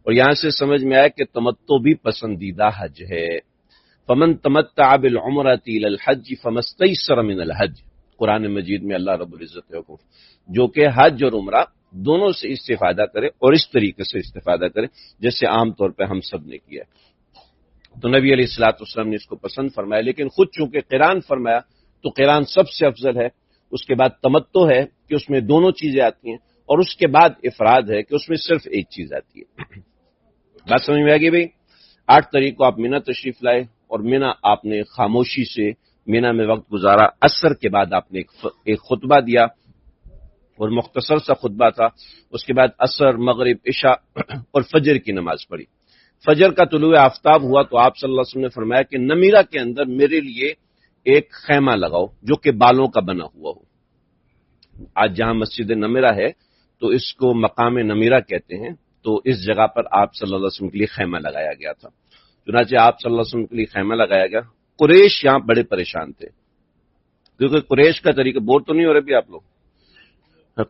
[SPEAKER 1] اور یہاں سے سمجھ میں آیا کہ تمتع بھی پسندیدہ حج ہے. فمن تمتع بالعمرۃ الی الحج فما استیسر من الحج، قرآن مجید میں اللہ رب العزت حکم، جو کہ حج اور عمرہ دونوں سے استفادہ کرے اور اس طریقے سے استفادہ کرے جیسے عام طور پہ ہم سب نے کیا. تو نبی علیہ الصلوۃ والسلام نے اس کو پسند فرمایا، لیکن خود چونکہ قران فرمایا تو قران سب سے افضل ہے. اس کے بعد تمتع ہے کہ اس میں دونوں چیزیں آتی ہیں، اور اس کے بعد افراد ہے کہ اس میں صرف ایک چیز آتی ہے. بات سمجھ میں آ گئی بھائی؟ 8 تاریخ کو آپ مینا تشریف لائے اور مینا آپ نے خاموشی سے مینا میں وقت گزارا. عصر کے بعد آپ نے ایک خطبہ دیا اور مختصر سا خطبہ تھا. اس کے بعد عصر، مغرب، عشاء اور فجر کی نماز پڑھی. فجر کا طلوع آفتاب ہوا تو آپ صلی اللہ علیہ وسلم نے فرمایا کہ نمیرہ کے اندر میرے لیے ایک خیمہ لگاؤ جو کہ بالوں کا بنا ہوا ہو. آج جہاں مسجد نمیرہ ہے تو اس کو مقام نمیرہ کہتے ہیں. تو اس جگہ پر آپ صلی اللہ علیہ وسلم کے لیے خیمہ لگایا گیا تھا. چنانچہ آپ صلی اللہ علیہ وسلم کے لیے خیمہ لگایا گیا. قریش یہاں بڑے پریشان تھے، کیونکہ قریش کا طریقہ، بور تو نہیں ہو رہے بھی آپ لوگ؟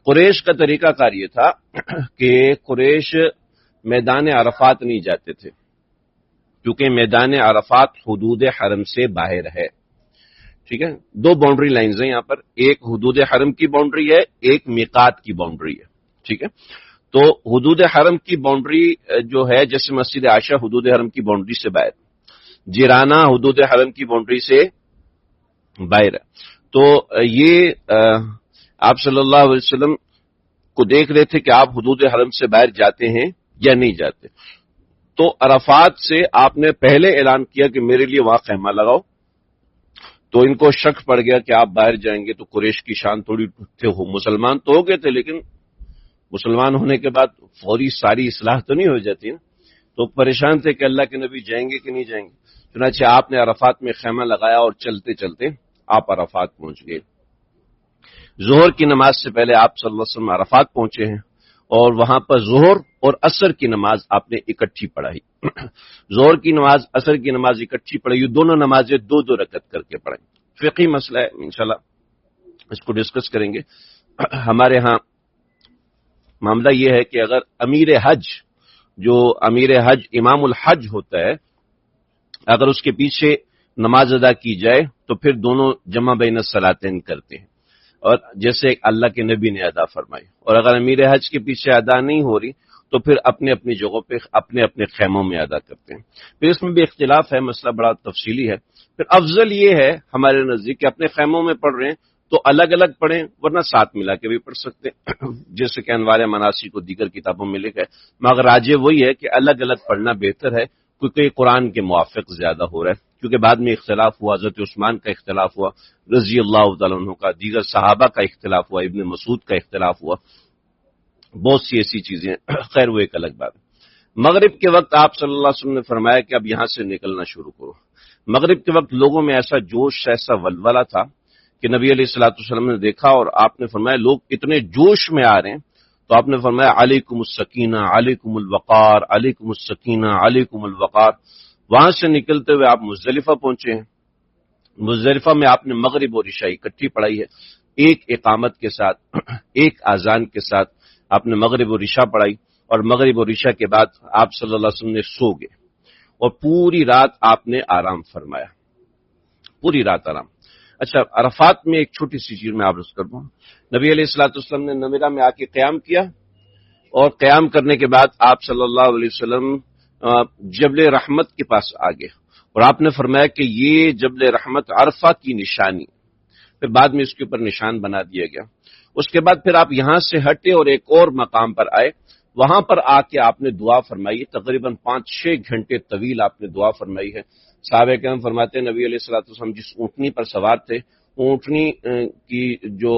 [SPEAKER 1] قریش کا طریقہ کار یہ تھا کہ قریش میدان عرفات نہیں جاتے تھے، کیونکہ میدان عرفات حدود حرم سے باہر ہے. ٹھیک ہے، 2 باؤنڈری لائنز ہیں یہاں پر، ایک حدود حرم کی باؤنڈری ہے، ایک میقات کی باؤنڈری ہے. ٹھیک ہے، تو حدود حرم کی باؤنڈری جو ہے، جیسے مسجد عائشہ حدود حرم کی باؤنڈری سے باہر، جیرانہ حدود حرم کی باؤنڈری سے باہر ہے. تو یہ آپ صلی اللہ علیہ وسلم کو دیکھ رہے تھے کہ آپ حدود حرم سے باہر جاتے ہیں یا نہیں جاتے. تو عرفات سے آپ نے پہلے اعلان کیا کہ میرے لیے وہاں خیمہ لگاؤ. تو ان کو شک پڑ گیا کہ آپ باہر جائیں گے تو قریش کی شان تھوڑی تھے. مسلمان تو ہو گئے تھے، لیکن مسلمان ہونے کے بعد فوری ساری اصلاح تو نہیں ہو جاتی نا. تو پریشان تھے کہ اللہ کے نبی جائیں گے کہ نہیں جائیں گے. چنانچہ آپ نے عرفات میں خیمہ لگایا اور چلتے چلتے آپ عرفات پہنچ گئے. ظہر کی نماز سے پہلے آپ صلی اللہ علیہ وسلم عرفات پہنچے ہیں اور وہاں پر ظہر اور عصر کی نماز آپ نے اکٹھی پڑھائی. ظہر کی نماز، عصر کی نماز اکٹھی پڑھائی. دونوں نمازیں 2 رکعت کر کے پڑھائیں. فقہی مسئلہ ہے، انشاءاللہ اس کو ڈسکس کریں گے. ہمارے ہاں معاملہ یہ ہے کہ اگر امیر حج امام الحج ہوتا ہے، اگر اس کے پیچھے نماز ادا کی جائے تو پھر دونوں جمع بین الصلاتین کرتے ہیں، اور جیسے اللہ کے نبی نے ادا فرمائی. اور اگر امیر حج کے پیچھے ادا نہیں ہو رہی تو پھر اپنے اپنی جگہوں پہ اپنے اپنے خیموں میں ادا کرتے ہیں. پھر اس میں بھی اختلاف ہے، مسئلہ بڑا تفصیلی ہے. پھر افضل یہ ہے ہمارے نزدیک کہ اپنے خیموں میں پڑھ رہے ہیں تو الگ الگ پڑھیں، ورنہ ساتھ ملا کے بھی پڑھ سکتے ہیں، جیسے کہ انوار مناسک کو دیگر کتابوں میں لکھا ہے. مگر راجح وہی ہے کہ الگ الگ پڑھنا بہتر ہے، کیونکہ قرآن کے موافق زیادہ ہو رہا ہے. کیونکہ بعد میں اختلاف ہوا، حضرت عثمان کا اختلاف ہوا رضی اللہ تعالیٰ عنہ کا، دیگر صحابہ کا اختلاف ہوا، ابن مسعود کا اختلاف ہوا، بہت سی ایسی چیزیں. خیر وہ ایک الگ بات ہے. مغرب کے وقت آپ صلی اللہ علیہ وسلم نے فرمایا کہ اب یہاں سے نکلنا شروع کرو۔ مغرب کے وقت لوگوں میں ایسا جوش، ایسا ولولہ تھا کہ نبی علیہ الصلوۃ والسلام نے دیکھا اور آپ نے فرمایا لوگ اتنے جوش میں آ رہے ہیں، تو آپ نے فرمایا علیکم السکینہ علیکم الوقار علیکم السکینہ علیکم الوقار۔ وہاں سے نکلتے ہوئے آپ مزدلفہ پہنچے ہیں۔ مزدلفہ میں آپ نے مغرب اور عشاء اکٹھی پڑھائی ہے، ایک اقامت کے ساتھ، ایک اذان کے ساتھ آپ نے مغرب اور عشاء پڑھائی، اور مغرب اور عشاء کے بعد آپ صلی اللہ علیہ وسلم نے سو گئے اور پوری رات آپ نے آرام فرمایا، پوری رات آرام۔ اچھا، عرفات میں ایک چھوٹی سی چیز میں عرض کر دوں، نبی علیہ الصلوۃ والسلام نے نمیرہ میں آ کے قیام کیا، اور قیام کرنے کے بعد آپ صلی اللہ علیہ وسلم جبل رحمت کے پاس آ گئے، اور آپ نے فرمایا کہ یہ جبل رحمت عرفہ کی نشانی، پھر بعد میں اس کے اوپر نشان بنا دیا گیا۔ اس کے بعد پھر آپ یہاں سے ہٹے اور ایک اور مقام پر آئے، وہاں پر آ کے آپ نے دعا فرمائی، تقریباً 5-6 گھنٹے طویل آپ نے دعا فرمائی ہے۔ صحابہ کرام فرماتے ہیں نبی علیہ الصلوۃ والسلام جس اونٹنی پر سوار تھے، اونٹنی کی جو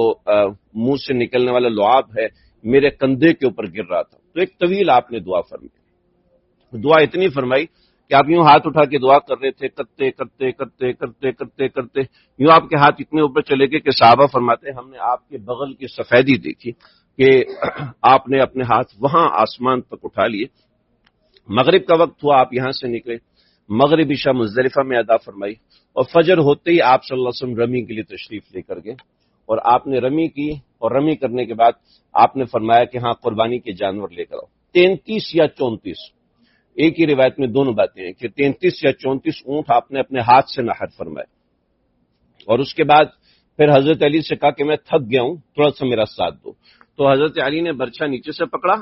[SPEAKER 1] منہ سے نکلنے والا لعاب ہے میرے کندھے کے اوپر گر رہا تھا، تو ایک طویل آپ نے دعا فرمائی۔ دعا اتنی فرمائی کہ آپ یوں ہاتھ اٹھا کے دعا کر رہے تھے، کرتے کرتے کرتے کرتے کرتے کرتے یوں آپ کے ہاتھ اتنے اوپر چلے گئے کہ صحابہ فرماتے ہیں ہم نے آپ کے بغل کی سفیدی دیکھی کہ آپ نے اپنے ہاتھ وہاں آسمان تک اٹھا لیے۔ مغرب کا وقت ہوا، آپ یہاں سے نکلے، مغرب عشاء مزدلفہ میں ادا فرمائی، اور فجر ہوتے ہی آپ صلی اللہ علیہ وسلم رمی کے لیے تشریف لے کر گئے، اور آپ نے رمی کی، اور رمی کرنے کے بعد آپ نے فرمایا کہ ہاں قربانی کے جانور لے کر آؤ۔ 33 یا 34، ایک ہی روایت میں دونوں باتیں ہیں کہ 33 یا 34 اونٹ آپ نے اپنے ہاتھ سے نحر فرمائے، اور اس کے بعد پھر حضرت علی سے کہا کہ میں تھک گیا ہوں، تھوڑا سا میرا ساتھ دو، تو حضرت علی نے برچھا نیچے سے پکڑا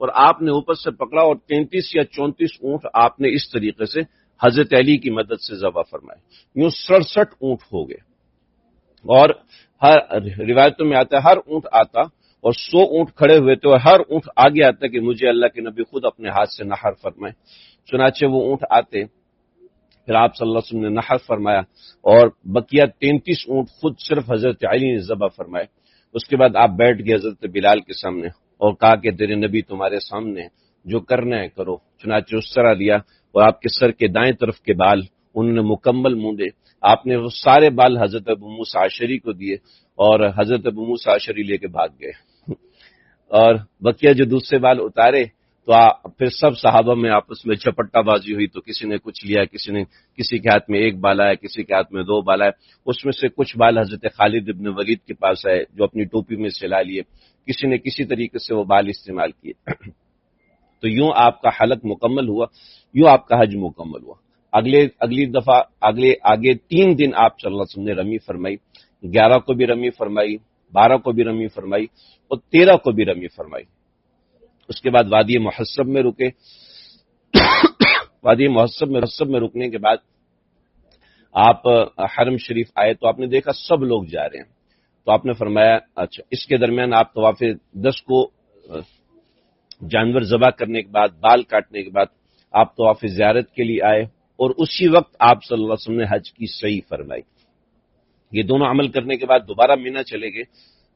[SPEAKER 1] اور آپ نے اوپر سے پکڑا، اور 33 یا 34 اونٹ آپ نے اس طریقے سے حضرت علی کی مدد سے ذبح فرمائے، یوں 67 اونٹ ہو گئے۔ اور ہر روایتوں میں آتا ہے ہر اونٹ آتا اور 100 اونٹ کھڑے ہوئے تھے، اور ہر اونٹ آگے آتا کہ مجھے اللہ کے نبی خود اپنے ہاتھ سے نحر فرمائے۔ چنانچہ وہ اونٹ آتے، پھر آپ صلی اللہ علیہ وسلم نے نحر فرمایا، اور بقیہ 33 اونٹ خود صرف حضرت علی نے ذبح فرمائے۔ اس کے بعد آپ بیٹھ گئے حضرت بلال کے سامنے اور کہا کہ تیرے نبی تمہارے سامنے، جو کرنا ہے کرو۔ چنانچہ اس طرح لیا، اور آپ کے سر کے دائیں طرف کے بال انہوں نے مکمل مونڈے، آپ نے وہ سارے بال حضرت ابو موسیٰ اشعری کو دیے، اور حضرت ابو موسیٰ اشعری لے کے بھاگ گئے، اور بقیہ جو دوسرے بال اتارے تو پھر سب صحابہ میں آپس میں جھپٹا بازی ہوئی، تو کسی نے کچھ لیا، کسی کے ہاتھ میں ایک بال آیا، کسی کے ہاتھ میں 2 بال آئے، اس میں سے کچھ بال حضرت خالد ابن ولید کے پاس آئے جو اپنی ٹوپی میں سلا لیے، کسی نے کسی طریقے سے وہ بال استعمال کیے۔ تو یوں آپ کا حلق مکمل ہوا، یوں آپ کا حج مکمل ہوا۔ اگلی دفعہ آگے 3 دن آپ صلی اللہ علیہ وسلم نے رمی فرمائی، 11 کو بھی رمی فرمائی، 12 کو بھی رمی فرمائی، اور 13 کو بھی رمی فرمائی۔ اس کے بعد وادی محسب میں رکے، وادی محسب میں رکنے کے بعد آپ حرم شریف آئے تو آپ نے دیکھا سب لوگ جا رہے ہیں، تو آپ نے فرمایا اچھا، اس کے درمیان آپ طواف 10 کو جانور ذبح کرنے کے بعد، بال کاٹنے کے بعد آپ طواف زیارت کے لیے آئے، اور اسی وقت آپ صلی اللہ علیہ وسلم نے حج کی صحیح فرمائی۔ یہ دونوں عمل کرنے کے بعد دوبارہ مینا چلے گئے۔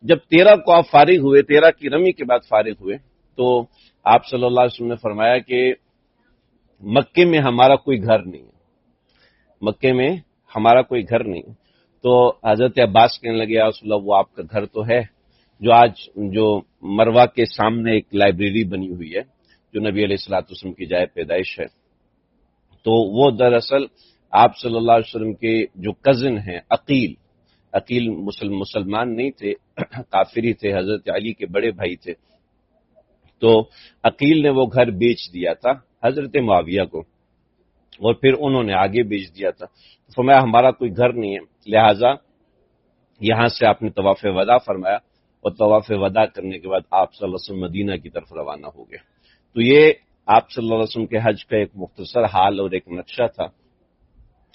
[SPEAKER 1] جب 13 کو آپ فارغ ہوئے، 13 کی رمی کے بعد فارغ ہوئے، تو آپ صلی اللہ علیہ وسلم نے فرمایا کہ مکے میں ہمارا کوئی گھر نہیں ہے، مکے میں ہمارا کوئی گھر نہیں ہے۔ تو حضرت عباس کہنے لگے یا رسول اللہ، وہ آپ کا گھر تو ہے جو آج جو مروہ کے سامنے ایک لائبریری بنی ہوئی ہے جو نبی علیہ الصلوۃ والسلام کی جائے پیدائش ہے، تو وہ دراصل آپ صلی اللہ علیہ وسلم کے جو کزن ہیں عقیل مسلمان نہیں تھے، کافری تھے، حضرت علی کے بڑے بھائی تھے، تو عقیل نے وہ گھر بیچ دیا تھا حضرت معاویہ کو، اور پھر انہوں نے آگے بیچ دیا تھا۔ فرمایا ہمارا کوئی گھر نہیں ہے، لہٰذا یہاں سے آپ نے طواف وداع فرمایا، اور طواف وداع کرنے کے بعد آپ صلی اللہ علیہ وسلم مدینہ کی طرف روانہ ہو گئے۔ تو یہ آپ صلی اللہ علیہ وسلم کے حج کا ایک مختصر حال اور ایک نقشہ تھا۔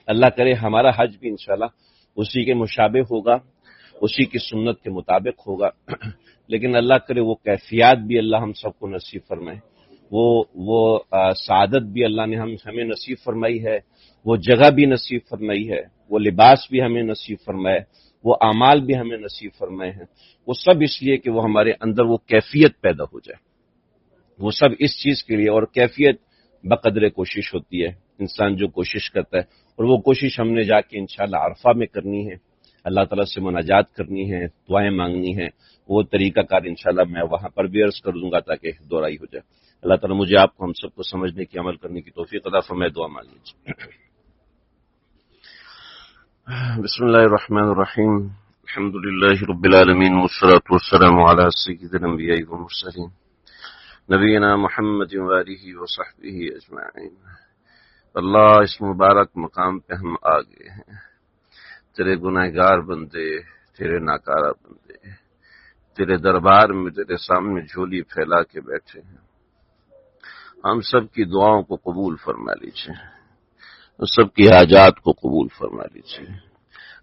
[SPEAKER 1] اللہ کرے ہمارا حج بھی انشاءاللہ اسی کے مشابہ ہوگا، اسی کی سنت کے مطابق ہوگا، لیکن اللہ کرے وہ کیفیات بھی اللہ ہم سب کو نصیب فرمائے، وہ سعادت بھی اللہ نے ہمیں نصیب فرمائی ہے، وہ جگہ بھی نصیب فرمائی ہے، وہ لباس بھی ہمیں نصیب فرمائے، وہ اعمال بھی ہمیں نصیب فرمائے ہیں، وہ سب اس لیے کہ وہ ہمارے اندر وہ کیفیت پیدا ہو جائے۔ وہ سب اس چیز کے لیے، اور کیفیت بقدر کوشش ہوتی ہے، انسان جو کوشش کرتا ہے، اور وہ کوشش ہم نے جا کے انشاءاللہ عرفہ میں کرنی ہے، اللہ تعالیٰ سے مناجات کرنی ہے، دعائیں مانگنی ہیں، وہ طریقہ کار انشاءاللہ میں وہاں پر بھی عرض کر دوں گا تاکہ دورائی ہو جائے۔ اللہ تعالیٰ مجھے آپ کو ہم سب کو سمجھنے کی، عمل کرنے کی توفیق عطا فرمائے۔ دعا مانگ لیجیے۔ بسم اللہ الرحمن الرحیم، الحمد للہ رب العالمین، والصلاة والسلام علی سید الانبیاء والمرسلین نبینا محمد وآلہ وصحبہ اجمعین۔ اللہ، اس مبارک مقام پہ ہم آ گئے ہیں، تیرے گنہگار بندے، تیرے ناکارہ بندے، تیرے دربار میں تیرے سامنے جھولی پھیلا کے بیٹھے ہیں۔ ہم سب کی دعاؤں کو قبول فرما لیجیے، ہم سب کی حاجات کو قبول فرما لیجیے،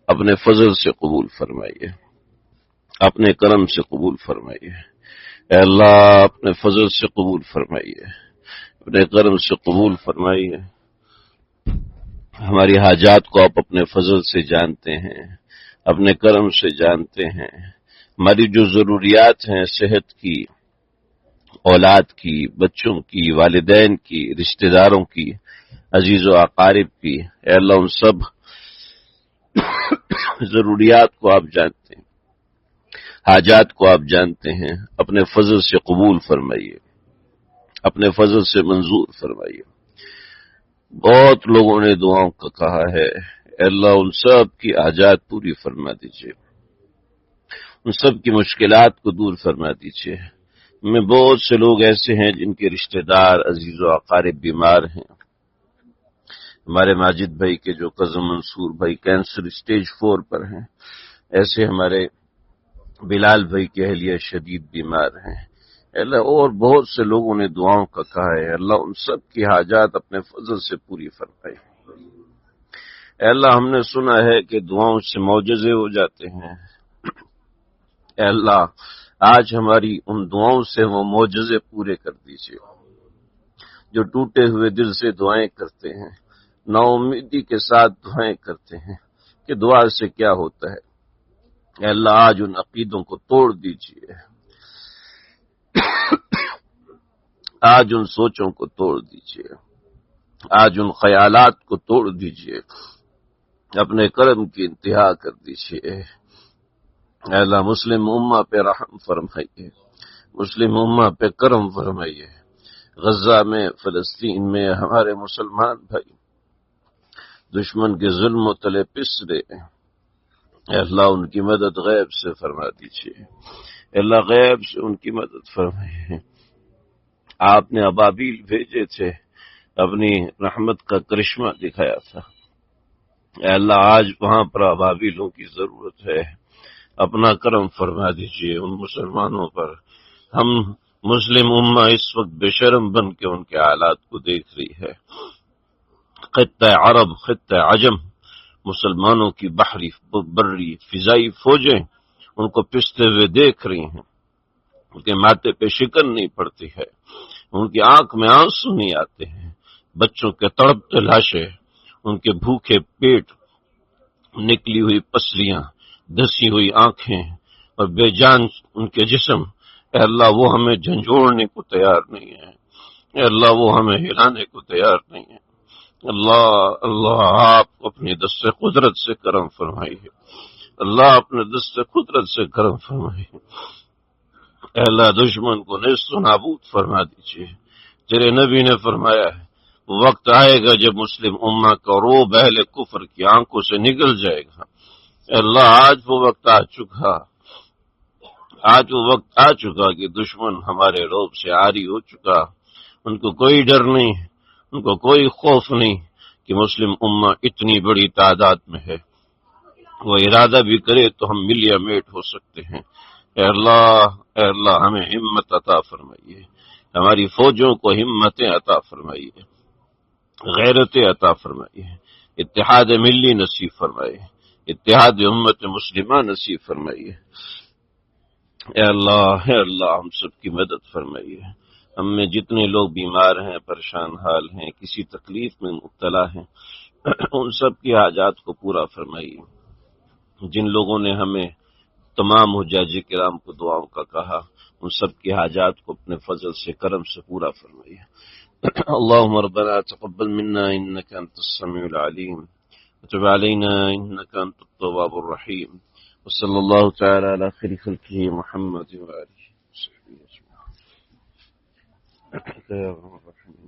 [SPEAKER 1] اپنے فضل سے قبول فرمائیے، اپنے کرم سے قبول فرمائیے۔ اے اللہ، اپنے فضل سے قبول فرمائیے، اپنے کرم سے قبول فرمائیے۔ ہماری حاجات کو آپ اپنے فضل سے جانتے ہیں، اپنے کرم سے جانتے ہیں۔ ہماری جو ضروریات ہیں، صحت کی، اولاد کی، بچوں کی، والدین کی، رشتہ داروں کی، عزیز و اقارب کی، اے اللہ ان سب ضروریات کو آپ جانتے ہیں، حاجات کو آپ جانتے ہیں، اپنے فضل سے قبول فرمائیے، اپنے فضل سے منظور فرمائیے۔ بہت لوگوں نے دعاؤں کا کہا ہے، اے اللہ ان سب کی حاجات پوری فرما دیجیے، ان سب کی مشکلات کو دور فرما دیجیے۔ میں بہت سے لوگ ایسے ہیں جن کے رشتہ دار، عزیز و اقارب بیمار ہیں۔ ہمارے ماجد بھائی کے جو کزن منصور بھائی کینسر سٹیج 4 پر ہیں، ایسے ہمارے بلال بھائی کے اہلیہ شدید بیمار ہیں۔ اللہ، اور بہت سے لوگوں نے دعاؤں کا کہا ہے، اللہ ان سب کی حاجات اپنے فضل سے پوری فرمائے۔ اے اللہ، ہم نے سنا ہے کہ دعاؤں سے معجزے ہو جاتے ہیں۔ اے اللہ، آج ہماری ان دعاؤں سے وہ معجزے پورے کر دیجیے۔ جو ٹوٹے ہوئے دل سے دعائیں کرتے ہیں، نا امیدی کے ساتھ دعائیں کرتے ہیں کہ دعا سے کیا ہوتا ہے، اے اللہ آج ان عقیدوں کو توڑ دیجیے، آج ان سوچوں کو توڑ دیجیے، آج ان خیالات کو توڑ دیجیے، اپنے کرم کی انتہا کر دیجیے۔ اے اللہ، مسلم امہ پہ رحم فرمائیے، مسلم امہ پہ کرم فرمائیے۔ غزہ میں، فلسطین میں ہمارے مسلمان بھائی دشمن کے ظلم و تلے پس رہے ہیں، اے اللہ ان کی مدد غیب سے فرما دیجیے، اے اللہ غیب سے ان کی مدد فرمائیے۔ آپ نے ابابیل بھیجے تھے، اپنی رحمت کا کرشمہ دکھایا تھا، اے اللہ آج وہاں پر ابابیلوں کی ضرورت ہے، اپنا کرم فرما دیجیے ان مسلمانوں پر۔ ہم مسلم امہ اس وقت بے شرم بن کے ان کے حالات کو دیکھ رہی ہے۔ خطہ عرب، خطہ عجم، مسلمانوں کی بحری، بری، فضائی فوجیں ان کو پستے ہوئے دیکھ رہی ہیں، ان کے ماتھے پہ شکن نہیں پڑتی ہے، ان کی آنکھ میں آنسو نہیں آتے ہیں، بچوں کے تڑپتے لاشیں، ان کے بھوکے پیٹ، نکلی ہوئی پسلیاں، دھسی ہوئی آنکھیں اور بے جان ان کے جسم، اے اللہ وہ ہمیں جھنجھوڑنے کو تیار نہیں ہے، اے اللہ وہ ہمیں ہلانے کو تیار نہیں ہے۔ اللہ اللہ، آپ اپنی دست قدرت سے کرم فرمائیے، اللہ اپنے دست قدرت سے کرم فرمائیے۔ اے اللہ دشمن کو نیست و نابود فرما دیجیے۔ تیرے نبی نے فرمایا ہے وقت آئے گا جب مسلم امہ کا روب اہل کفر کی آنکھوں سے نکل جائے گا۔ اے اللہ آج وہ وقت آ چکا، آج وہ وقت آ چکا کہ دشمن ہمارے روب سے عاری ہو چکا۔ ان کو کوئی ڈر نہیں، ان کو کوئی خوف نہیں کہ مسلم امہ اتنی بڑی تعداد میں ہے، وہ ارادہ بھی کرے تو ہم ملیا میٹ ہو سکتے ہیں۔ اے اللہ ہمیں ہمت عطا فرمائیے، ہماری فوجوں کو ہمتیں عطا فرمائیے، غیرتیں عطا فرمائیے، اتحاد ملی نصیب فرمائیے، اتحاد امت مسلمہ نصیب فرمائیے۔ اے اللہ ہم سب کی مدد فرمائیے۔ ہم میں جتنے لوگ بیمار ہیں، پریشان حال ہیں، کسی تکلیف میں مبتلا ہیں، ان سب کی حاجات کو پورا فرمائیے۔ جن لوگوں نے ہمیں تمام حجاج کرام کو دعاؤں کا کہا، ان سب کی حاجات کو اپنے فضل سے کرم سے پورا فرمائیے. اللهم ربنا تقبل منا انك انت السميع العليم وتب علينا انك انت التواب الرحيم وصلى الله تعالى على خير خلقه محمد وآله وصحبه أجمعين.